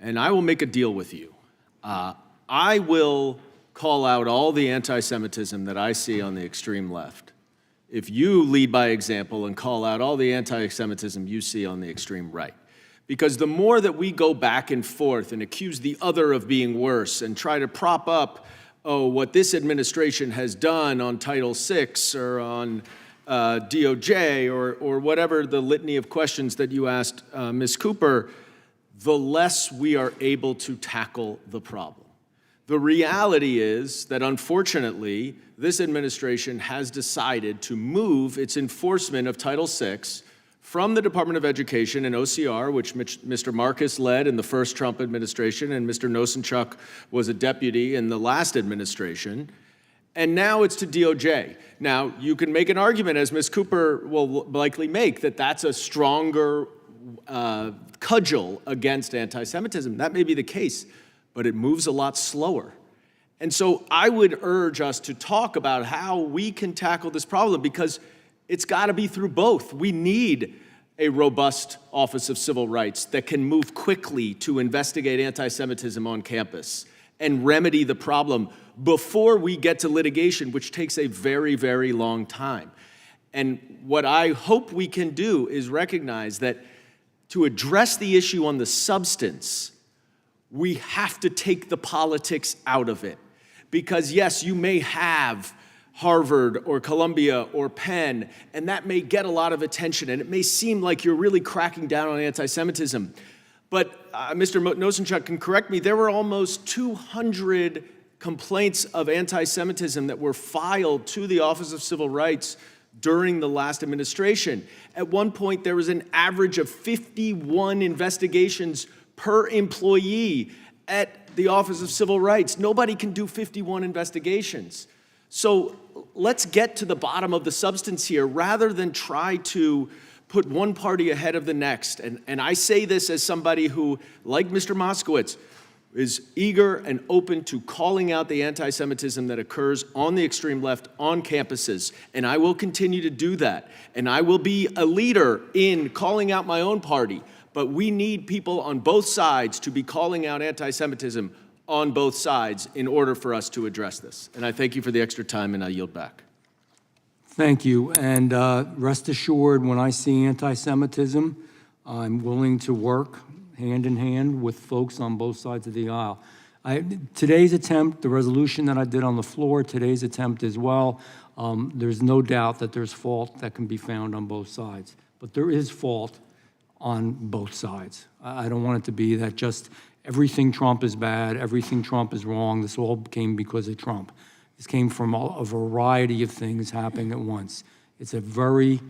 And I will make a deal with you. I will call out all the anti-Semitism that I see on the extreme left if you lead by example and call out all the anti-Semitism you see on the extreme right. Because the more that we go back and forth and accuse the other of being worse and try to prop up what this administration has done on Title VI or on DOJ or whatever the litany of questions that you asked Ms. Cooper, the less we are able to tackle the problem. The reality is that, unfortunately, this administration has decided to move its enforcement of Title VI from the Department of Education and OCR, which Mr. Marcus led in the first Trump administration, and Mr. Nosenchuk was a deputy in the last administration, and now it's to DOJ. Now, you can make an argument, as Ms. Cooper will likely make, that that's a stronger cudgel against anti-Semitism. That may be the case, but it moves a lot slower. And so I would urge us to talk about how we can tackle this problem, because it's got to be through both. We need a robust Office of Civil Rights that can move quickly to investigate anti-Semitism on campus and remedy the problem before we get to litigation, which takes a very, very long time. And what I hope we can do is recognize that to address the issue on the substance, we have to take the politics out of it. Because yes, you may have Harvard or Columbia or Penn, and that may get a lot of attention, and it may seem like you're really cracking down on anti-Semitism. But Mr. Nosenchuk can correct me, there were almost 200 complaints of anti-Semitism that were filed to the Office of Civil Rights during the last administration. At one point, there was an average of 51 investigations per employee at the Office of Civil Rights. Nobody can do 51 investigations. So let's get to the bottom of the substance here rather than try to put one party ahead of the next. And I say this as somebody who, like Mr. Moskowitz, is eager and open to calling out the anti-Semitism that occurs on the extreme left on campuses. And I will continue to do that. And I will be a leader in calling out my own party. But we need people on both sides to be calling out anti-Semitism on both sides in order for us to address this. And I thank you for the extra time, and I yield back. Thank you. And rest assured, when I see anti-Semitism, I'm willing to work hand in hand with folks on both sides of the aisle. Today's attempt, the resolution that I did on the floor, today's attempt as well, there's no doubt that there's fault that can be found on both sides. But there is fault on both sides. I don't want it to be that just everything Trump is bad, everything Trump is wrong, this all came because of Trump. This came from a variety of things happening at once. It's a very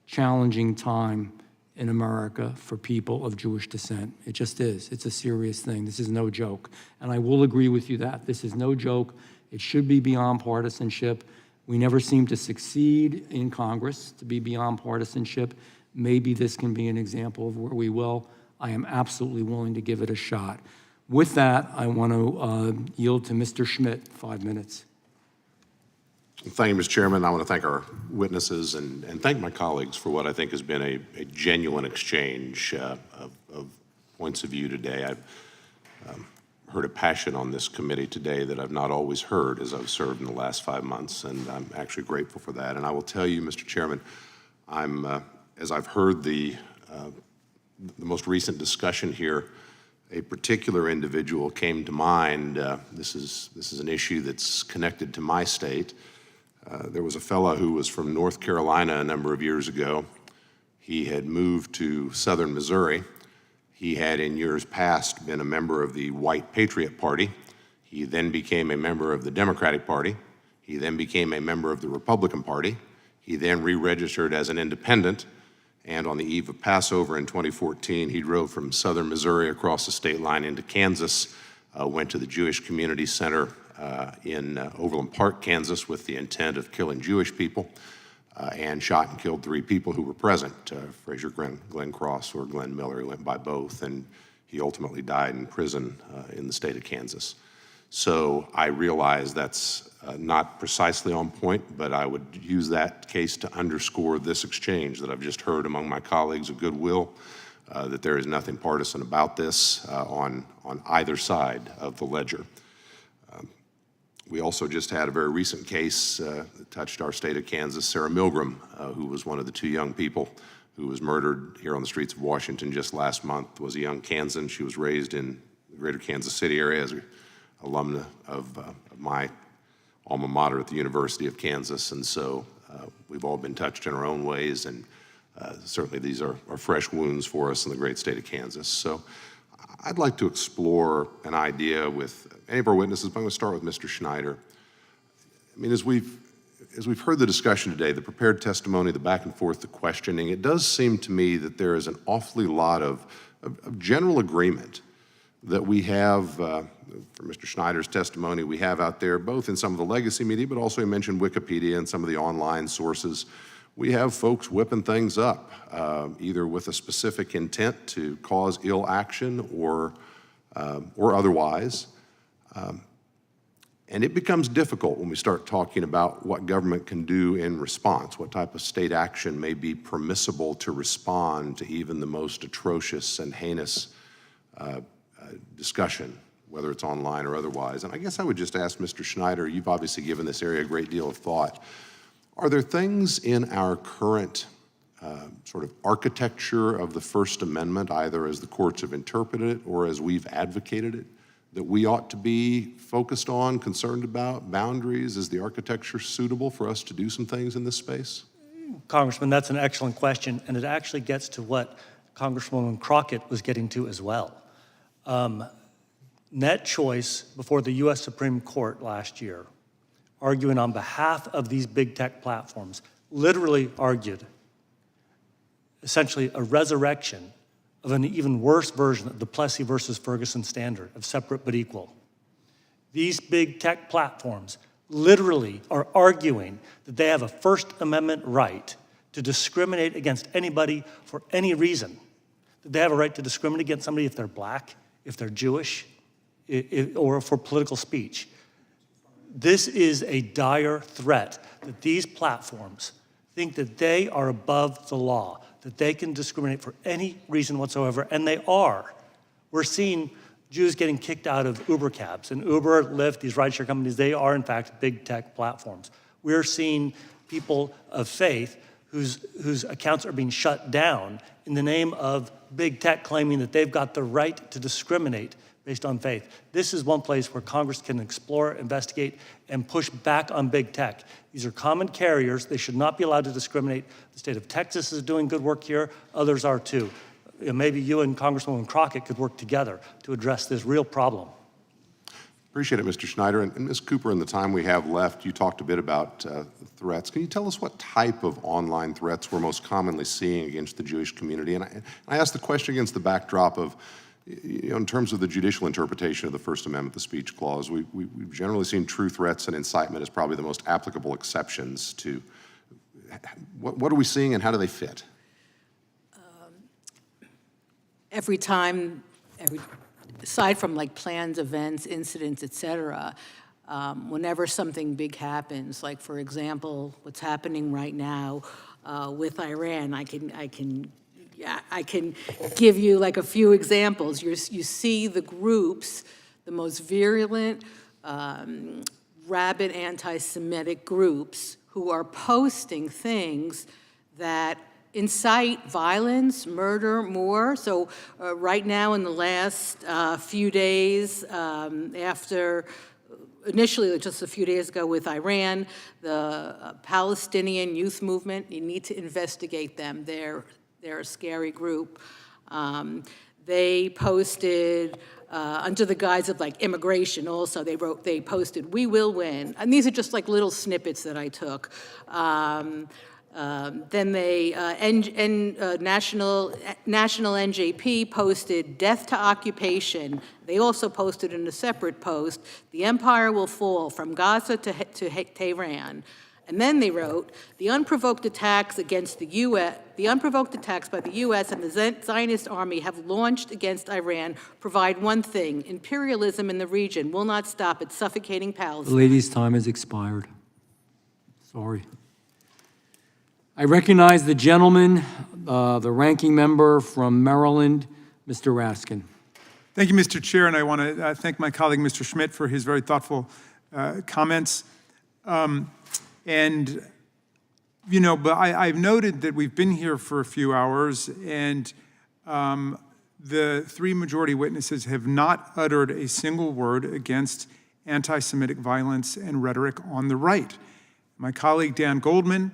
challenging time in America for people of Jewish descent. It just is. It's a serious thing. This is no joke. And I will agree with you that this is no joke. It should be beyond partisanship. We never seem to succeed in Congress to be beyond partisanship. Maybe this can be an example of where we will. I am absolutely willing to give it a shot. With that, I want to yield to Mr. Schmidt, 5 minutes. Thank you, Mr. Chairman. I want to thank our witnesses and thank my colleagues for what I think has been a genuine exchange of points of view today. I've heard a passion on this committee today that I've not always heard as I've served in the last 5 months, and I'm actually grateful for that. And I will tell you, Mr. Chairman, as I've heard the most recent discussion here, a particular individual came to mind. This is an issue that's connected to my state. There was a fellow who was from North Carolina a number of years ago. He had moved to southern Missouri. He had in years past been a member of the White Patriot Party. He then became a member of the Democratic Party. He then became a member of the Republican Party. He then re-registered as an independent. And on the eve of Passover in 2014, he drove from southern Missouri across the state line into Kansas, went to the Jewish Community Center in Overland Park, Kansas, with the intent of killing Jewish people, and shot and killed 3 people who were present, Frazier Glenn Cross or Glenn Miller. He went by both, and he ultimately died in prison in the state of Kansas. So I realize that's not precisely on point, but I would use that case to underscore this exchange that I've just heard among my colleagues of goodwill, that there is nothing partisan about this on either side of the ledger. We also just had a very recent case that touched our state of Kansas, Sarah Milgram, who was one of the 2 young people who was murdered here on the streets of Washington just last month, was a young Kansan. She was raised in the greater Kansas City area as an alumna of my alma mater at the University of Kansas. And so we've all been touched in our own ways, and certainly these are fresh wounds for us in the great state of Kansas. So I'd like to explore an idea with any of our witnesses, but I'm going to start with Mr. Schneider. I mean, as we've heard the discussion today, the prepared testimony, the back and forth, the questioning, it does seem to me that there is an awfully lot of general agreement that we have, for Mr. Schneider's testimony, we have out there, both in some of the legacy media, but also he mentioned Wikipedia and some of the online sources. We have folks whipping things up, either with a specific intent to cause ill action or otherwise. And it becomes difficult when we start talking about what government can do in response, what type of state action may be permissible to respond to even the most atrocious and heinous discussion, whether it's online or otherwise. And I guess I would just ask Mr. Schneider, you've obviously given this area a great deal of thought. Are there things in our current sort of architecture of the First Amendment, either as the courts have interpreted it or as we've advocated it, that we ought to be focused on, concerned about? Boundaries? Is the architecture suitable for us to do some things in this space? Congressman, that's an excellent question, and it actually gets to what Congresswoman Crockett was getting to as well. Net Choice, before the U.S. Supreme Court last year, arguing on behalf of these big tech platforms, literally argued essentially a resurrection of an even worse version of the Plessy versus Ferguson standard of separate but equal. These big tech platforms literally are arguing that they have a First Amendment right to discriminate against anybody for any reason. That they have a right to discriminate against somebody if they're black, if they're Jewish, or for political speech. This is a dire threat that these platforms think that they are above the law, that they can discriminate for any reason whatsoever, and they are. We're seeing Jews getting kicked out of Uber cabs, and Uber, Lyft, these rideshare companies, they are in fact big tech platforms. We're seeing people of faith whose accounts are being shut down in the name of big tech claiming that they've got the right to discriminate based on faith. This is one place where Congress can explore, investigate, and push back on big tech. These are common carriers. They should not be allowed to discriminate. The state of Texas is doing good work here. Others are too. Maybe you and Congresswoman Crockett could work together to address this real problem. Appreciate it, Mr. Schneider. And Ms. Cooper, in the time we have left, you talked a bit about threats. Can you tell us what type of online threats we're most commonly seeing against the Jewish community? And I ask the question against the backdrop of, in terms of the judicial interpretation of the First Amendment, the speech clause, we've generally seen true threats and incitement as probably the most applicable exceptions to. What are we seeing and how do they fit? Every time, aside from like planned events, incidents, et cetera, whenever something big happens, like for example, what's happening right now with Iran, I can give you like a few examples. You see the groups, the most virulent, rabid anti-Semitic groups who are posting things that incite violence, murder, more. So right now in the last few days after, initially just a few days ago with Iran, the Palestinian youth movement, you need to investigate them. They're a scary group. They posted, under the guise of like immigration also, they posted, "We will win." And these are just like little snippets that I took. Then they, National NJP posted "Death to Occupation." They also posted in a separate post, "The empire will fall from Gaza to Tehran." And then they wrote, "The unprovoked attacks against the U.S., the unprovoked attacks by the U.S. and the Zionist army have launched against Iran provide one thing: imperialism in the region will not stop at suffocating Palestine." The lady's time has expired. Sorry. I recognize the gentleman, the ranking member from Maryland, Mr. Raskin. Thank you, Mr. Chair, and I want to thank my colleague, Mr. Schmidt, for his very thoughtful comments. And, you know, but I've noted that we've been here for a few hours, and the three majority witnesses have not uttered a single word against anti-Semitic violence and rhetoric on the right. My colleague, Dan Goldman,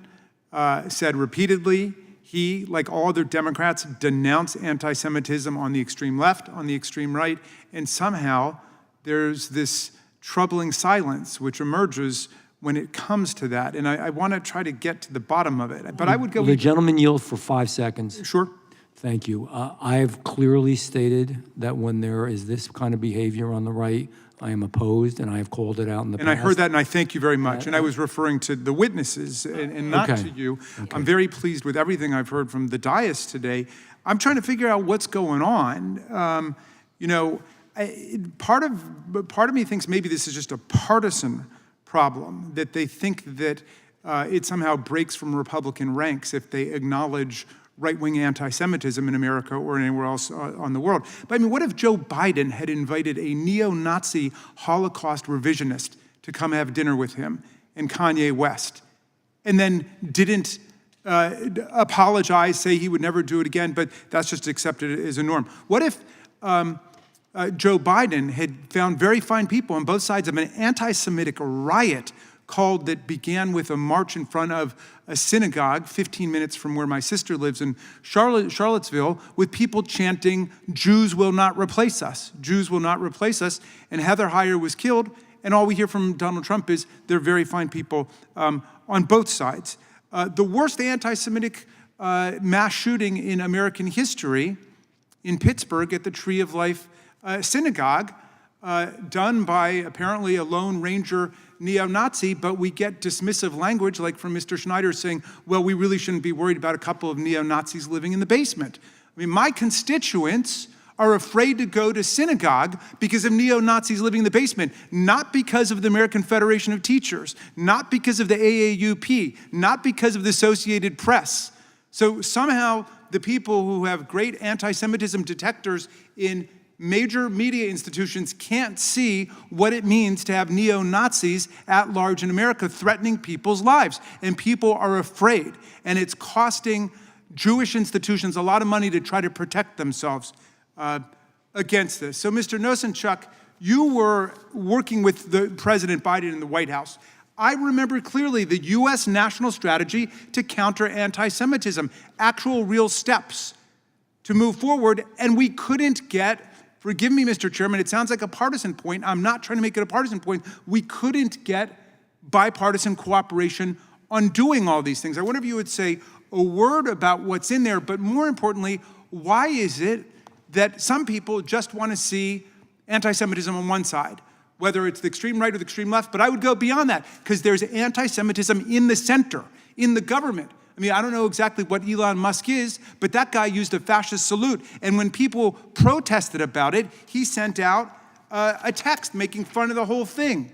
said repeatedly, he, like all other Democrats, denounce anti-Semitism on the extreme left, on the extreme right, and somehow there's this troubling silence which emerges when it comes to that. And I want to try to get to the bottom of it. But I would go... Will the gentleman yield for 5 seconds? Sure. Thank you. I've clearly stated that when there is this kind of behavior on the right, I am opposed, and I have called it out in the past. And I heard that, and I thank you very much. And I was referring to the witnesses and not to you. Okay. I'm very pleased with everything I've heard from the dais today. I'm trying to figure out what's going on. You know, part of me thinks maybe this is just a partisan problem, that they think that it somehow breaks from Republican ranks if they acknowledge right-wing anti-Semitism in America or anywhere else on the world. But I mean, what if Joe Biden had invited a neo-Nazi Holocaust revisionist to come have dinner with him and Kanye West, and then didn't apologize, say he would never do it again, but that's just accepted as a norm? What if Joe Biden had found very fine people on both sides of an anti-Semitic riot that began with a march in front of a synagogue 15 minutes from where my sister lives in Charlottesville, with people chanting, "Jews will not replace us. Jews will not replace us." And Heather Heyer was killed, and all we hear from Donald Trump is they're very fine people on both sides. The worst anti-Semitic mass shooting in American history in Pittsburgh at the Tree of Life synagogue, done by apparently a Lone Ranger neo-Nazi, but we get dismissive language like from Mr. Schneider saying, well, we really shouldn't be worried about a couple of neo-Nazis living in the basement. I mean, my constituents are afraid to go to synagogue because of neo-Nazis living in the basement, not because of the American Federation of Teachers, not because of the AAUP, not because of the Associated Press. So somehow the people who have great anti-Semitism detectors in major media institutions can't see what it means to have neo-Nazis at large in America threatening people's lives. And people are afraid. And it's costing Jewish institutions a lot of money to try to protect themselves against this. So, Mr. Nosenchuk, you were working with the President Biden in the White House. I remember clearly the U.S. national strategy to counter anti-Semitism, actual real steps to move forward, and we couldn't get, forgive me, Mr. Chairman, it sounds like a partisan point. I'm not trying to make it a partisan point. We couldn't get bipartisan cooperation on doing all these things. I wonder if you would say a word about what's in there, but more importantly, why is it that some people just want to see anti-Semitism on one side, whether it's the extreme right or the extreme left, but I would go beyond that, because there's anti-Semitism in the center, in the government. I mean, I don't know exactly what Elon Musk is, but that guy used a fascist salute. And when people protested about it, he sent out a text making fun of the whole thing.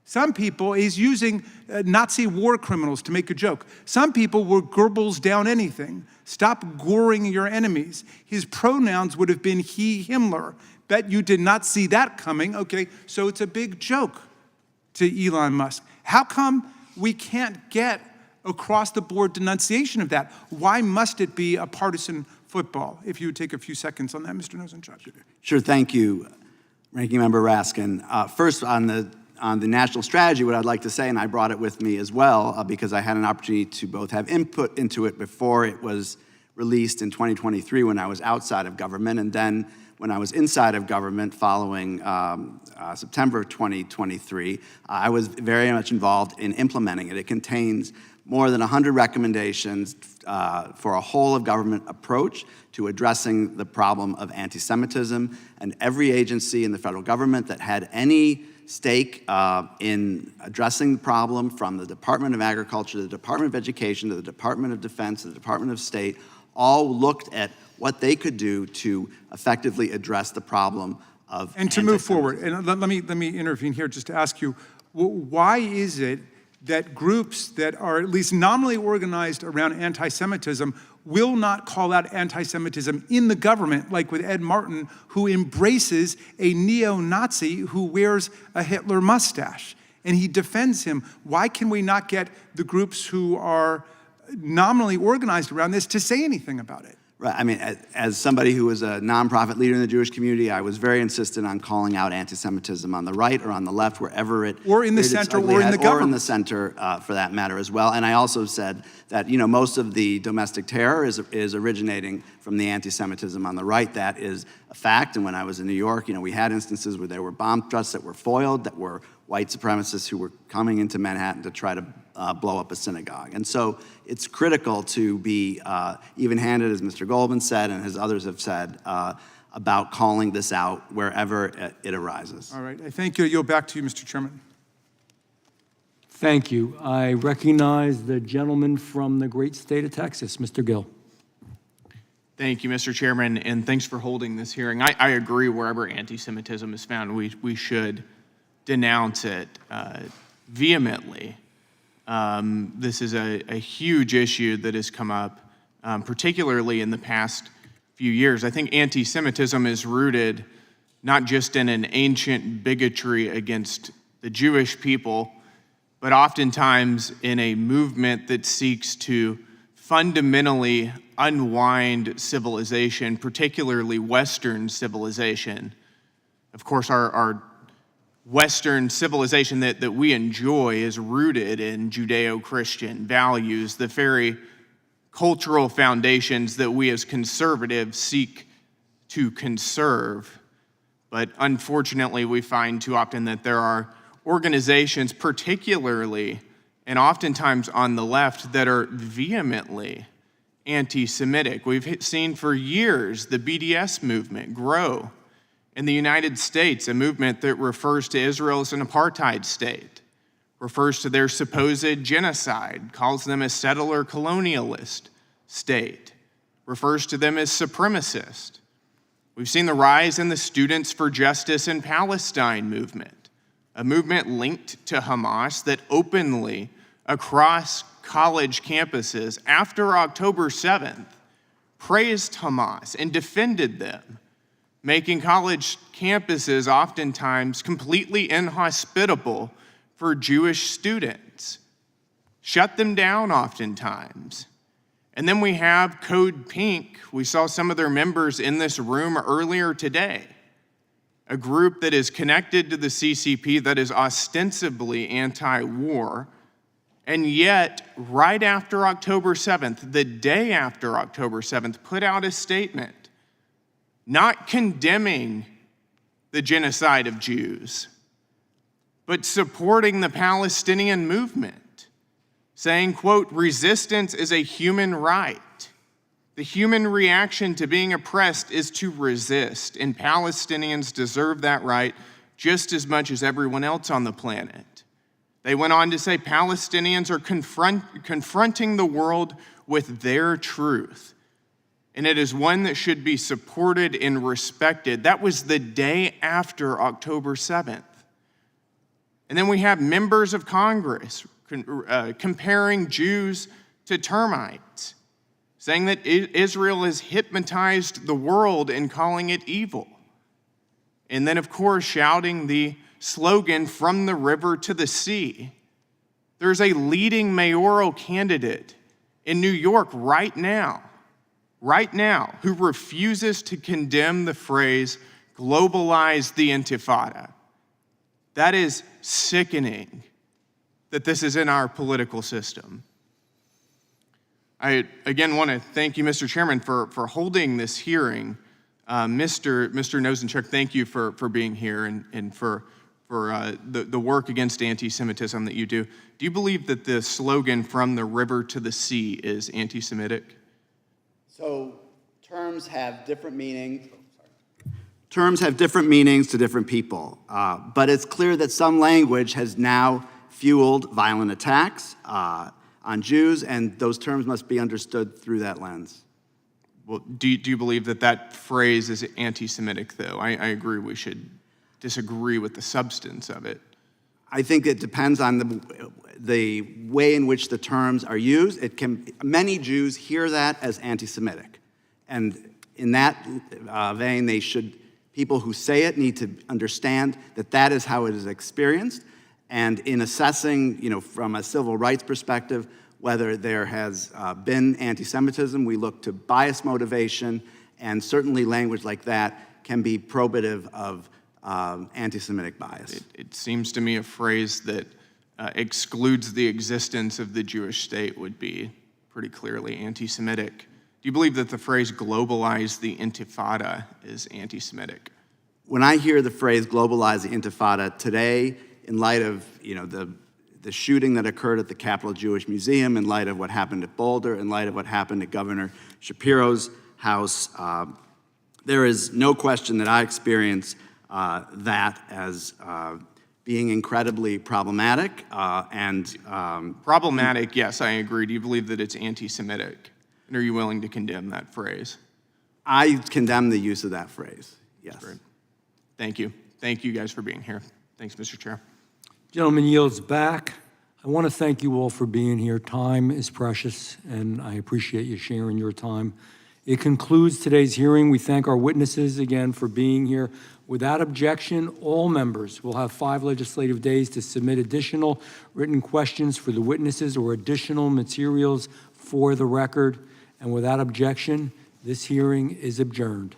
Some people, he's using Nazi war criminals to make a joke. Some people were Goebbels down anything. Stop goring your enemies. His pronouns would have been he, Himmler. Bet you did not see that coming. Okay, so it's a big joke to Elon Musk. How come we can't get across the board denunciation of that? Why must it be a partisan football? If you would take a few seconds on that, Mr. Nosenchuk. Sure, thank you, Ranking Member Raskin. First, on the national strategy, what I'd like to say, and I brought it with me as well, because I had an opportunity to both have input into it before it was released in 2023 when I was outside of government, and then when I was inside of government following September 2023, I was very much involved in implementing it. It contains more than 100 recommendations for a whole-of-government approach to addressing the problem of anti-Semitism, and every agency in the federal government that had any stake in addressing the problem, from the Department of Agriculture, the Department of Education, to the Department of Defense, to the Department of State, all looked at what they could do to effectively address the problem of and to move forward. And let me intervene here just to ask you, why is it that groups that are at least nominally organized around anti-Semitism will not call out anti-Semitism in the government, like with Ed Martin, who embraces a neo-Nazi who wears a Hitler mustache, and he defends him? Why can we not get the groups who are nominally organized around this to say anything about it? Right. I mean, as somebody who was a nonprofit leader in the Jewish community, I was very insistent on calling out anti-Semitism on the right or on the left, wherever it or in the center or in the government, or in the center for that matter as well. And I also said that most of the domestic terror is originating from the anti-Semitism on the right. That is a fact. And when I was in New York, we had instances where there were bomb threats that were foiled, that were white supremacists who were coming into Manhattan to try to blow up a synagogue. And so it's critical to be even-handed, as Mr. Goldman said and as others have said, about calling this out wherever it arises. All right, I thank you. I yield back to you, Mr. Chairman. Thank you. I recognize the gentleman from the great state of Texas, Mr. Gill. Thank you, Mr. Chairman, and thanks for holding this hearing. I agree, wherever anti-Semitism is found, we should denounce it vehemently. This is a huge issue that has come up, particularly in the past few years. I think anti-Semitism is rooted not just in an ancient bigotry against the Jewish people, but oftentimes in a movement that seeks to fundamentally unwind civilization, particularly Western civilization. Of course, our Western civilization that we enjoy is rooted in Judeo-Christian values, the very cultural foundations that we as conservatives seek to conserve. But unfortunately, we find too often that there are organizations, particularly and oftentimes on the left, that are vehemently anti-Semitic. We've seen for years the BDS movement grow in the United States, a movement that refers to Israel as an apartheid state, refers to their supposed genocide, calls them a settler colonialist state, refers to them as supremacist. We've seen the rise in the Students for Justice in Palestine movement, a movement linked to Hamas that openly, across college campuses after October 7th, praised Hamas and defended them, making college campuses oftentimes completely inhospitable for Jewish students, shut them down oftentimes. And then we have Code Pink. We saw some of their members in this room earlier today, a group that is connected to the CCP that is ostensibly anti-war, and yet right after October 7th, the day after October 7th, put out a statement not condemning the genocide of Jews, but supporting the Palestinian movement, saying, quote, "Resistance is a human right. The human reaction to being oppressed is to resist, and Palestinians deserve that right just as much as everyone else on the planet." They went on to say Palestinians are confronting the world with their truth, and it is one that should be supported and respected. That was the day after October 7th. And then we have members of Congress comparing Jews to termites, saying that Israel has hypnotized the world and calling it evil. And then, of course, shouting the slogan, "From the river to the sea." There's a leading mayoral candidate in New York right now, who refuses to condemn the phrase, "globalize the Intifada." That is sickening that this is in our political system. I, again, want to thank you, Mr. Chairman, for holding this hearing. Mr. Nosenchuk, thank you for being here and for the work against anti-Semitism that you do. Do you believe that the slogan, "From the river to the sea," is anti-Semitic? So terms have different meanings. Terms have different meanings to different people, but it's clear that some language has now fueled violent attacks on Jews, and those terms must be understood through that lens. Well, do you believe that phrase is anti-Semitic, though? I agree we should disagree with the substance of it. I think it depends on the way in which the terms are used. Many Jews hear that as anti-Semitic, and in that vein, people who say it need to understand that that is how it is experienced. And in assessing, from a civil rights perspective, whether there has been anti-Semitism, we look to bias motivation, and certainly language like that can be probative of anti-Semitic bias. It seems to me a phrase that excludes the existence of the Jewish state would be pretty clearly anti-Semitic. Do you believe that the phrase "globalize the Intifada" is anti-Semitic? When I hear the phrase "globalize the Intifada" today, in light of the shooting that occurred at the Capitol Jewish Museum, in light of what happened at Boulder, in light of what happened at Governor Shapiro's house, there is no question that I experience that as being incredibly problematic Problematic, yes, I agree. Do you believe that it's anti-Semitic? And are you willing to condemn that phrase? I condemn the use of that phrase, yes. Great. Thank you. Thank you guys for being here. Thanks, Mr. Chair. Gentleman yields back. I want to thank you all for being here. Time is precious, and I appreciate you sharing your time. It concludes today's hearing. We thank our witnesses again for being here. Without objection, all members will have 5 legislative days to submit additional written questions for the witnesses or additional materials for the record. And without objection, this hearing is adjourned.